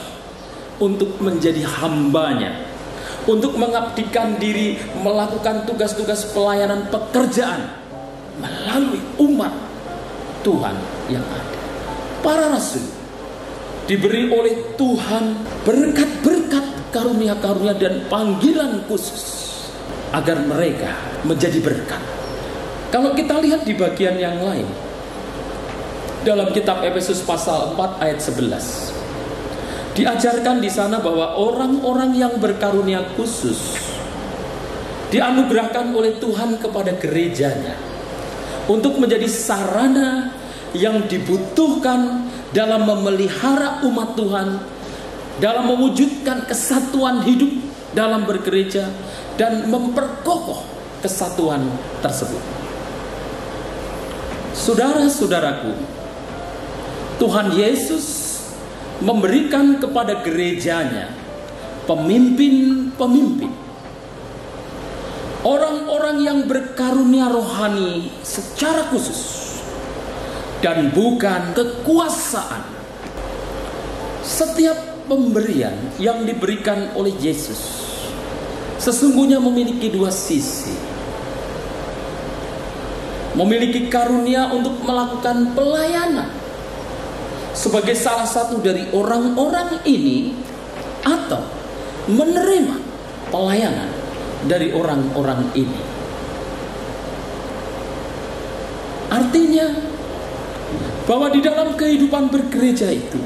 L: untuk menjadi hambanya, untuk mengabdikan diri, melakukan tugas-tugas pelayanan pekerjaan melalui umat Tuhan yang ada. Para rasul diberi oleh Tuhan berkat-berkat, karunia-karunia dan panggilan khusus agar mereka menjadi berkat. Kalau kita lihat di bagian yang lain, dalam kitab Efesus pasal 4 ayat 11, diajarkan di sana bahwa orang-orang yang berkarunia khusus dianugerahkan oleh Tuhan kepada gerejanya untuk menjadi sarana yang dibutuhkan dalam memelihara umat Tuhan, dalam mewujudkan kesatuan hidup dalam bergereja dan memperkokoh kesatuan tersebut. Saudara-saudaraku, Tuhan Yesus memberikan kepada gerejanya pemimpin-pemimpin orang-orang yang berkarunia rohani secara khusus, dan bukan kekuasaan. Setiap pemberian yang diberikan oleh Yesus sesungguhnya memiliki dua sisi. Memiliki karunia untuk melakukan pelayanan sebagai salah satu dari orang-orang ini, atau menerima pelayanan dari orang-orang ini. Artinya bahwa di dalam kehidupan bergereja itu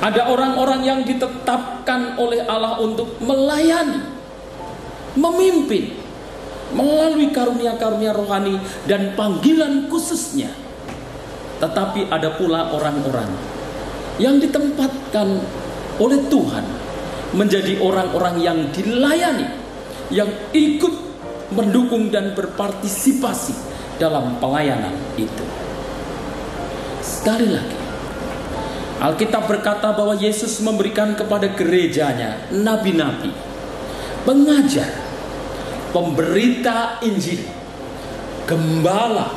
L: ada orang-orang yang ditetapkan oleh Allah untuk melayani, memimpin melalui karunia-karunia rohani dan panggilan khususnya. Tetapi ada pula orang-orang yang ditempatkan oleh Tuhan menjadi orang-orang yang dilayani, yang ikut mendukung dan berpartisipasi dalam pelayanan itu. Sekali lagi, Alkitab berkata bahwa Yesus memberikan kepada gerejanya nabi-nabi, pengajar, pemberita Injil, gembala,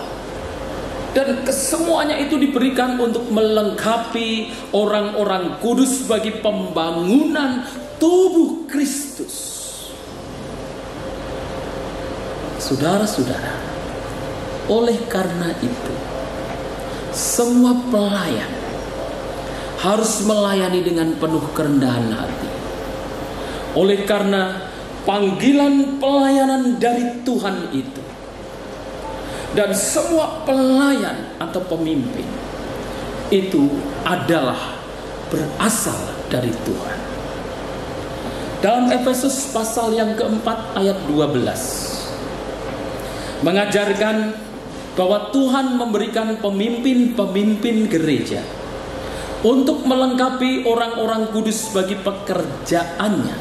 L: dan kesemuanya itu diberikan untuk melengkapi orang-orang kudus bagi pembangunan tubuh Kristus. Saudara-saudara, oleh karena itu, semua pelayan harus melayani dengan penuh kerendahan hati. Oleh karena panggilan pelayanan dari Tuhan itu, dan semua pelayan atau pemimpin itu adalah berasal dari Tuhan. Dalam Efesus pasal yang keempat ayat 12 mengajarkan bahwa Tuhan memberikan pemimpin-pemimpin gereja untuk melengkapi orang-orang kudus bagi pekerjaannya,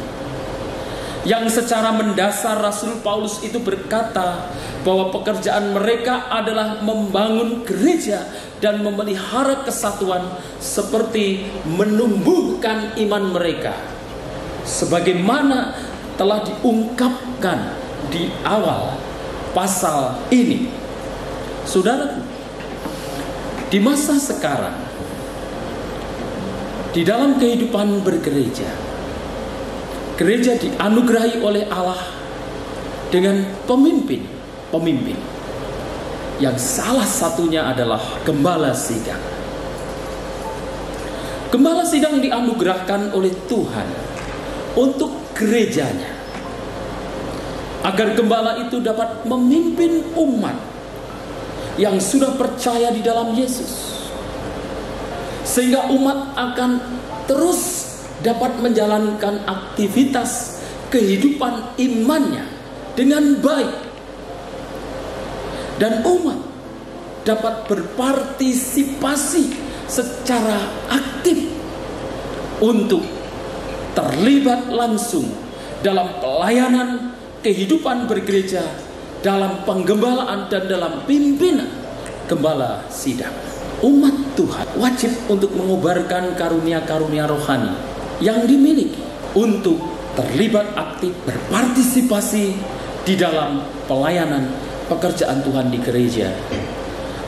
L: yang secara mendasar Rasul Paulus itu berkata bahwa pekerjaan mereka adalah membangun gereja dan memelihara kesatuan seperti menumbuhkan iman mereka, sebagaimana telah diungkapkan di awal pasal ini. Saudaraku, di masa sekarang, di dalam kehidupan bergereja, gereja dianugerahi oleh Allah dengan pemimpin yang salah satunya adalah gembala sidang. Gembala sidang dianugerahkan oleh Tuhan untuk gerejanya, agar gembala itu dapat memimpin umat yang sudah percaya di dalam Yesus, sehingga umat akan terus dapat menjalankan aktivitas kehidupan imannya dengan baik, dan umat dapat berpartisipasi secara aktif untuk terlibat langsung dalam pelayanan kehidupan bergereja, dalam penggembalaan dan dalam pimpinan gembala sidang. Umat Tuhan wajib untuk mengobarkan karunia-karunia rohani yang dimiliki untuk terlibat aktif berpartisipasi di dalam pelayanan pekerjaan Tuhan di gereja,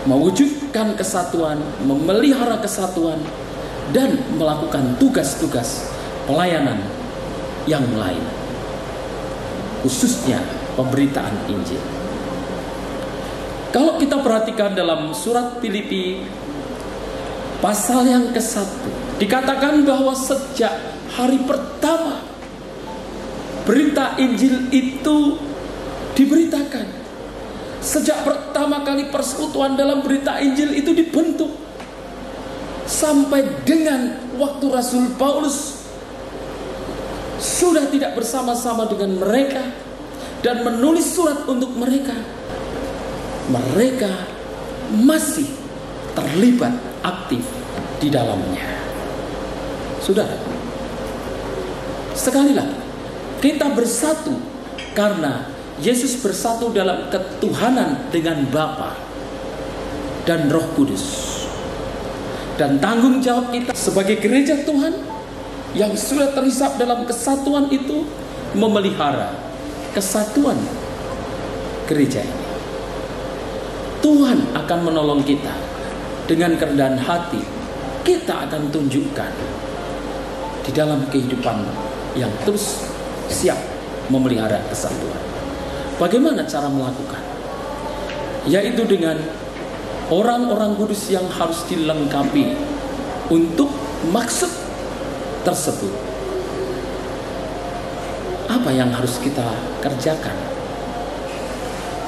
L: mewujudkan kesatuan, memelihara kesatuan, dan melakukan tugas-tugas pelayanan yang lain, khususnya pemberitaan Injil. Kalau kita perhatikan dalam surat Filipi pasal yang ke-1, dikatakan bahwa sejak hari pertama berita Injil itu diberitakan, sejak pertama kali persekutuan dalam berita Injil itu dibentuk, sampai dengan waktu Rasul Paulus sudah tidak bersama-sama dengan mereka dan menulis surat untuk mereka, mereka masih terlibat aktif di dalamnya. Saudara, sekali lagi, kita bersatu karena Yesus bersatu dalam ketuhanan dengan Bapa dan Roh Kudus. Dan tanggung jawab kita sebagai gereja Tuhan yang sudah terhisap dalam kesatuan itu, memelihara kesatuan gereja ini. Tuhan akan menolong kita. Dengan kerendahan hati kita akan tunjukkan di dalam kehidupan yang terus siap memelihara kesatuan. Bagaimana cara melakukan? Yaitu dengan orang-orang kudus yang harus dilengkapi untuk maksud tersebut. Apa yang harus kita kerjakan?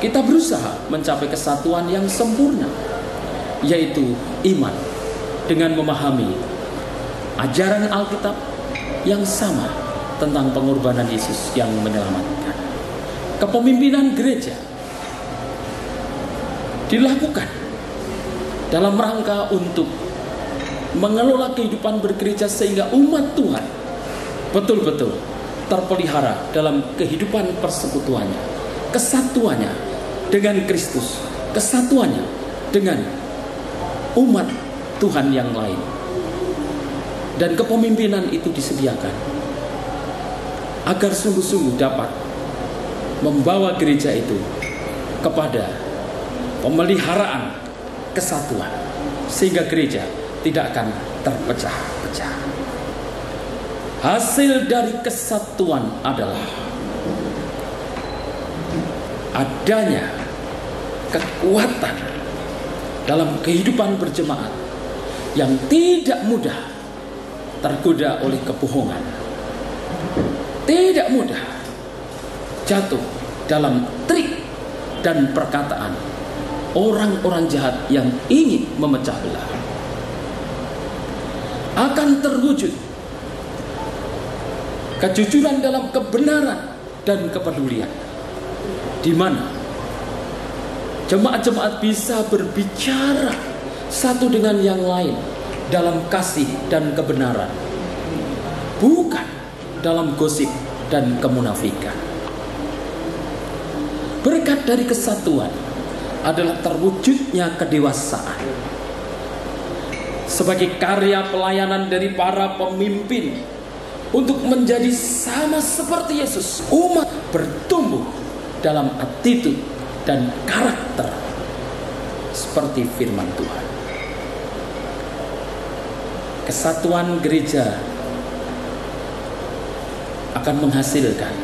L: Kita berusaha mencapai kesatuan yang sempurna, yaitu iman dengan memahami ajaran Alkitab yang sama tentang pengorbanan Yesus yang menyelamatkan. Kepemimpinan gereja dilakukan dalam rangka untuk mengelola kehidupan bergereja sehingga umat Tuhan betul-betul terpelihara dalam kehidupan persekutuannya, kesatuannya dengan Kristus, kesatuannya dengan umat Tuhan yang lain. Dan kepemimpinan itu disediakan agar sungguh-sungguh dapat membawa gereja itu kepada pemeliharaan kesatuan, sehingga gereja tidak akan terpecah-pecah. Hasil dari kesatuan adalah adanya kekuatan dalam kehidupan berjemaat yang tidak mudah tergoda oleh kebohongan, tidak mudah jatuh dalam trik dan perkataan orang-orang jahat yang ingin memecah belah. Akan terwujud kejujuran dalam kebenaran dan kepedulian, di mana jemaat-jemaat bisa berbicara satu dengan yang lain dalam kasih dan kebenaran, bukan dalam gosip dan kemunafikan. Berkat dari kesatuan adalah terwujudnya kedewasaan. Sebagai karya pelayanan dari para pemimpin untuk menjadi sama seperti Yesus, umat bertumbuh dalam attitude dan karakter seperti firman Tuhan. Kesatuan gereja akan menghasilkan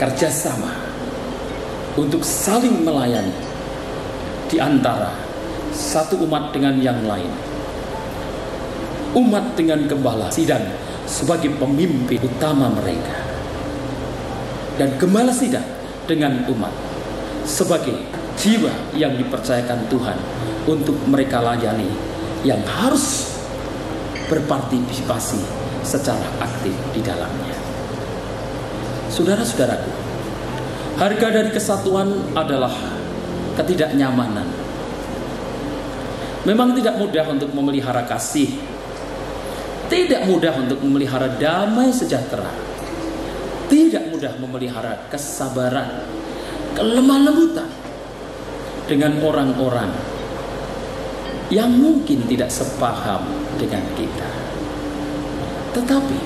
L: kerjasama untuk saling melayani di antara satu umat dengan yang lain. Umat dengan gembala sidang sebagai pemimpin utama mereka, dan gembala sidang dengan umat sebagai jiwa yang dipercayakan Tuhan untuk mereka layani, yang harus berpartisipasi secara aktif di dalamnya. Saudara-saudaraku, harga dari kesatuan adalah ketidaknyamanan. Memang tidak mudah untuk memelihara kasih, tidak mudah untuk memelihara damai sejahtera, tidak mudah memelihara kesabaran, kelemah lembutan dengan orang-orang yang mungkin tidak sepaham dengan kita. Tetapi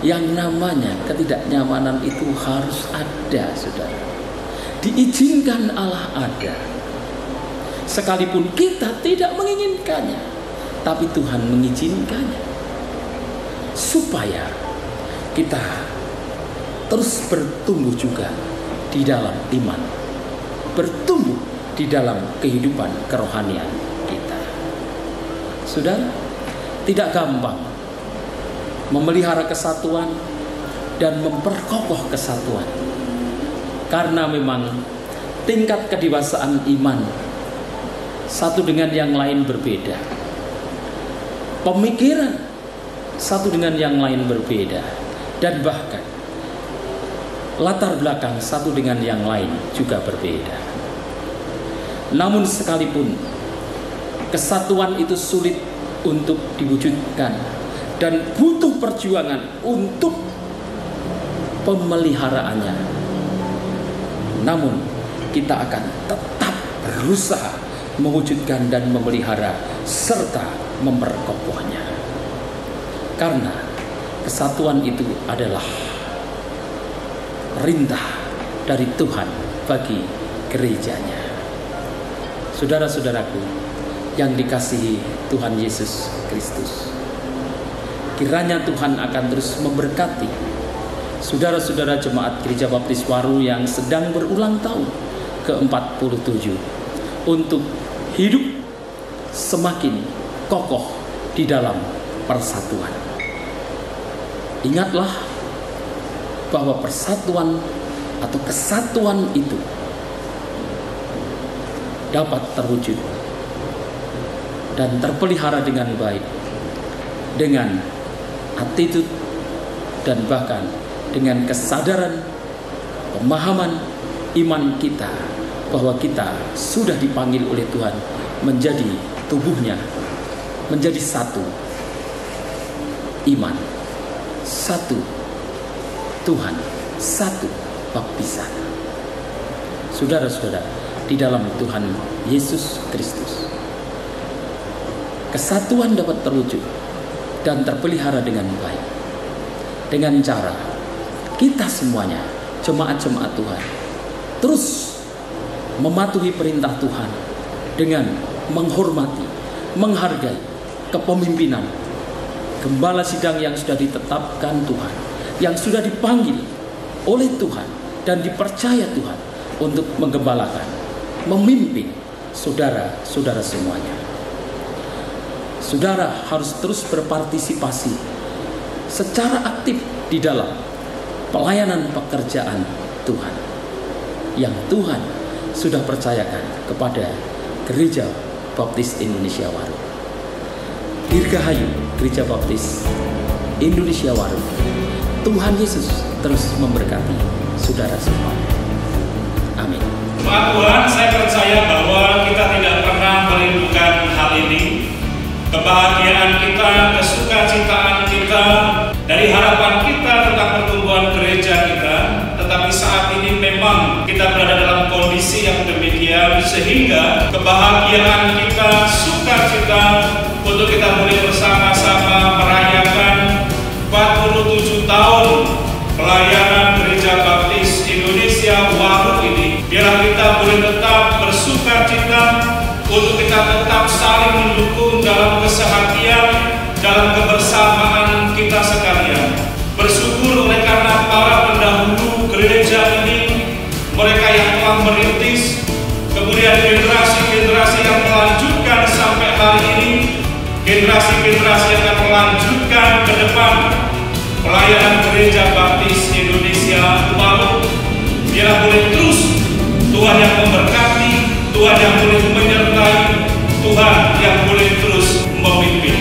L: yang namanya ketidaknyamanan itu harus ada, saudara. Diizinkan Allah ada. Sekalipun kita tidak menginginkannya, tapi Tuhan mengizinkannya supaya kita terus bertumbuh juga di dalam iman, bertumbuh di dalam kehidupan kerohanian kita. Saudara, tidak gampang memelihara kesatuan dan memperkokoh kesatuan, karena memang tingkat kedewasaan iman satu dengan yang lain berbeda, pemikiran satu dengan yang lain berbeda, dan bahkan latar belakang satu dengan yang lain juga berbeda. Namun sekalipun kesatuan itu sulit untuk diwujudkan dan butuh perjuangan untuk pemeliharaannya, namun kita akan tetap berusaha mewujudkan dan memelihara serta memperkokohnya, karena kesatuan itu adalah perintah dari Tuhan bagi gerejanya. Saudara-saudaraku yang dikasihi Tuhan Yesus Kristus, kiranya Tuhan akan terus memberkati saudara-saudara jemaat Gereja Baptis Waru yang sedang berulang tahun ke-47 untuk hidup semakin kokoh di dalam persatuan. Ingatlah bahwa persatuan atau kesatuan itu dapat terwujud dan terpelihara dengan baik dengan attitude dan bahkan dengan kesadaran, pemahaman iman kita bahwa kita sudah dipanggil oleh Tuhan menjadi tubuhnya, menjadi satu iman, satu Tuhan, satu baptisan. Saudara-saudara, di dalam Tuhan Yesus Kristus, kesatuan dapat terwujud dan terpelihara dengan baik dengan cara kita semuanya, jemaat-jemaat Tuhan, terus mematuhi perintah Tuhan dengan menghormati, menghargai kepemimpinan gembala sidang yang sudah ditetapkan Tuhan, yang sudah dipanggil oleh Tuhan dan dipercaya Tuhan untuk menggembalakan, memimpin saudara-saudara semuanya. Saudara harus terus berpartisipasi secara aktif di dalam pelayanan pekerjaan Tuhan yang Tuhan sudah percayakan kepada Gereja Baptis Indonesia Waru. Dirgahayu Gereja Baptis Indonesia Waru. Tuhan Yesus terus memberkati saudara semua. Amin.
M: Pak Tuhan, saya percaya bahwa kita tidak pernah merindukan hal ini. Kebahagiaan kita, kesukacitaan kita, dari harapan kita tentang pertumbuhan gereja kita. Tetapi saat ini memang kita berada dalam kondisi yang demikian, sehingga kebahagiaan kita, sukacita untuk kita boleh bersama-sama merayakan 47 tahun pelayanan Gereja Baptis Indonesia Waru ini. Biarlah kita boleh tetap bersukacita, untuk kita tetap saling mendukung dalam kesehatian, dalam kebersamaan kita sekalian. Bersyukur oleh karena para pendahulu gereja ini, mereka yang telah merintis, kemudian generasi-generasi yang melanjutkan sampai hari ini, generasi-generasi yang akan melanjutkan ke depan pelayanan Gereja Baptis Indonesia Waru. Biarlah boleh terus Tuhan yang memberkati, Tuhan yang boleh menyertai, Tuhan yang boleh terus memimpin.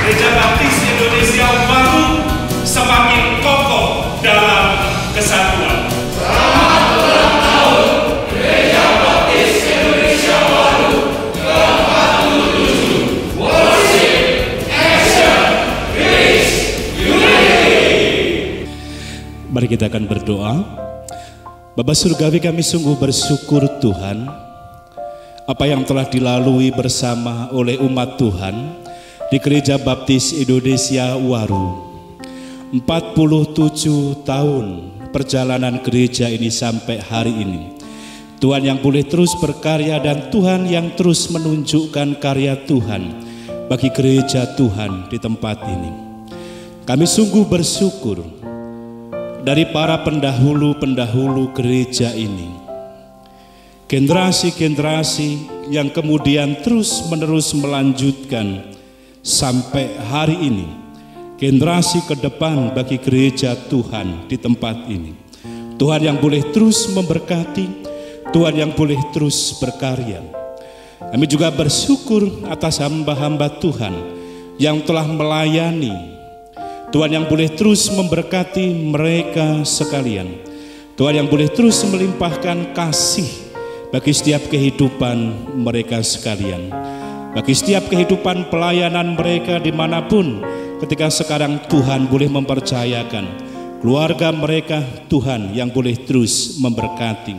M: Gereja Baptis Indonesia Waru semakin kokoh dalam kesatuan.
J: Selamat ulang tahun Gereja Baptis Indonesia Waru ke-47. Worship, action, grace, unity.
N: Mari kita akan berdoa. Bapa Surgawi, kami sungguh bersyukur Tuhan apa yang telah dilalui bersama oleh umat Tuhan di Gereja Baptis Indonesia Waru. 47 tahun perjalanan gereja ini sampai hari ini. Tuhan yang boleh terus berkarya dan Tuhan yang terus menunjukkan karya Tuhan bagi gereja Tuhan di tempat ini. Kami sungguh bersyukur dari para pendahulu-pendahulu gereja ini. Generasi-generasi yang kemudian terus-menerus melanjutkan sampai hari ini, generasi ke depan bagi gereja Tuhan di tempat ini. Tuhan yang boleh terus memberkati, Tuhan yang boleh terus berkarya. Kami juga bersyukur atas hamba-hamba Tuhan yang telah melayani. Tuhan yang boleh terus memberkati mereka sekalian. Tuhan yang boleh terus melimpahkan kasih bagi setiap kehidupan mereka sekalian, bagi setiap kehidupan pelayanan mereka dimanapun ketika sekarang Tuhan boleh mempercayakan keluarga mereka, Tuhan yang boleh terus memberkati.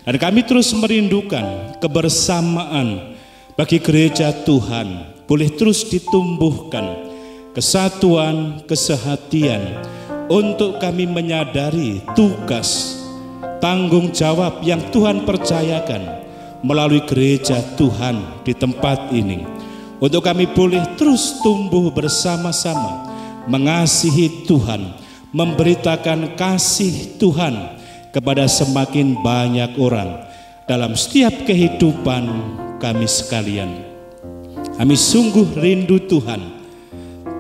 N: Dan kami terus merindukan kebersamaan bagi gereja Tuhan boleh terus ditumbuhkan, kesatuan, kesehatian, untuk kami menyadari tugas, tanggung jawab yang Tuhan percayakan melalui gereja Tuhan di tempat ini, untuk kami boleh terus tumbuh bersama-sama, mengasihi Tuhan, memberitakan kasih Tuhan kepada semakin banyak orang dalam setiap kehidupan kami sekalian. Kami sungguh rindu Tuhan,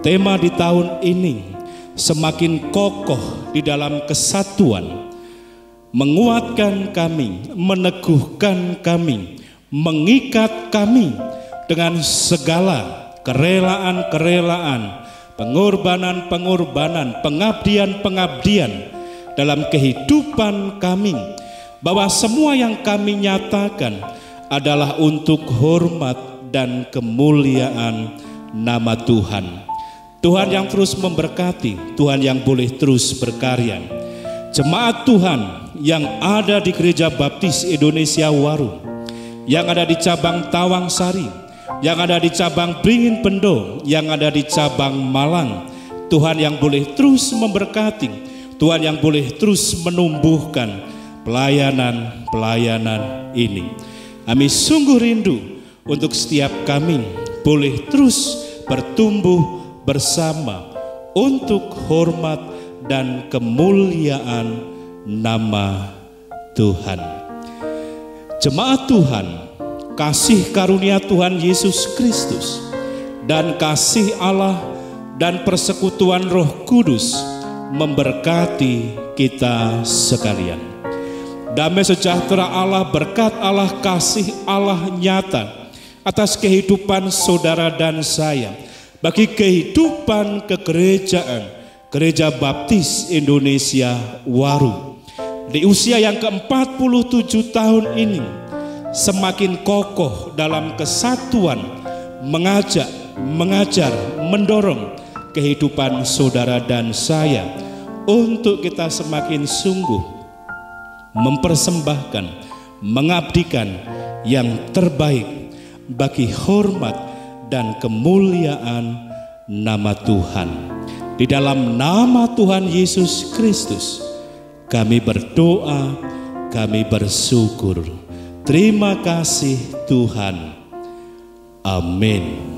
N: tema di tahun ini semakin kokoh di dalam kesatuan, menguatkan kami, meneguhkan kami, mengikat kami dengan segala kerelaan-kerelaan, pengorbanan-pengorbanan, pengabdian-pengabdian dalam kehidupan kami, bahwa semua yang kami nyatakan adalah untuk hormat dan kemuliaan nama Tuhan. Tuhan yang terus memberkati, Tuhan yang boleh terus berkarya. Jemaat Tuhan yang ada di Gereja Baptis Indonesia Waru, yang ada di cabang Tawang Sari, yang ada di cabang Beringin Bendo, yang ada di cabang Malang, Tuhan yang boleh terus memberkati, Tuhan yang boleh terus menumbuhkan pelayanan-pelayanan ini. Kami sungguh rindu untuk setiap kami boleh terus bertumbuh bersama untuk hormat dan kemuliaan nama Tuhan. Jemaat Tuhan, kasih karunia Tuhan Yesus Kristus dan kasih Allah dan persekutuan Roh Kudus memberkati kita sekalian. Damai sejahtera Allah, berkat Allah, kasih Allah nyata atas kehidupan saudara dan saya, bagi kehidupan kegerejaan Gereja Baptis Indonesia Waru di usia yang ke-47 tahun ini, semakin kokoh dalam kesatuan, mengajak, mengajar, mendorong kehidupan saudara dan saya untuk kita semakin sungguh mempersembahkan, mengabdikan yang terbaik bagi hormat dan kemuliaan nama Tuhan. Di dalam nama Tuhan Yesus Kristus kami berdoa, kami bersyukur. Terima kasih Tuhan. Amin.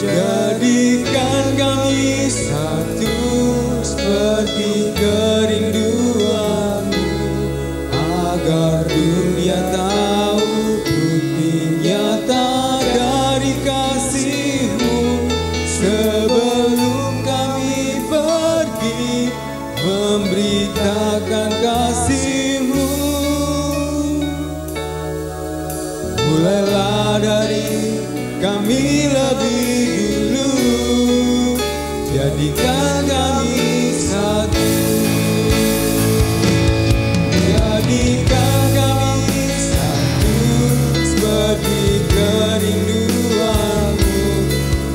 I: Jadikan kami satu seperti kerinduanmu, agar dunia tahu bukti nyata dari kasih-Mu. Sebelum kami pergi memberitakan kasih-Mu, mulailah dari kami lebih dulu, jadikan kami satu. Jadikan kami satu seperti kerinduanmu,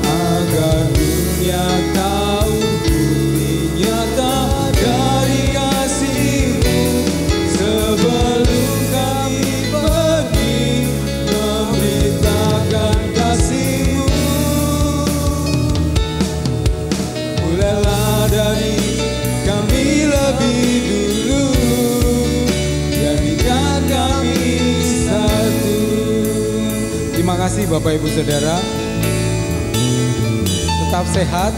I: agar dunia tahu bukti nyata dari kasih-Mu. Sebelum kami pergi memberitakan kasih-Mu, mulailah dari kami lebih dulu, jadikan kami satu.
A: Terima kasih Bapak Ibu Saudara. Tetap sehat,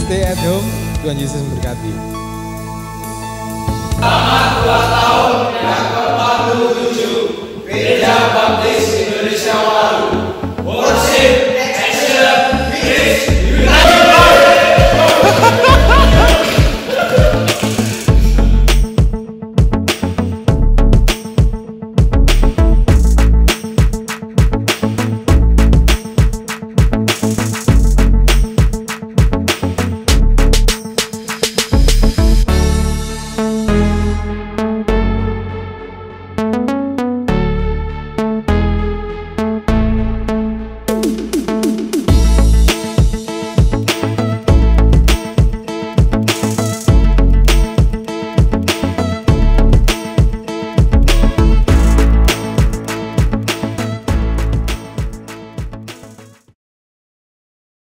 A: stay at home. Tuhan Yesus memberkati.
J: Selamat 2 tahun yang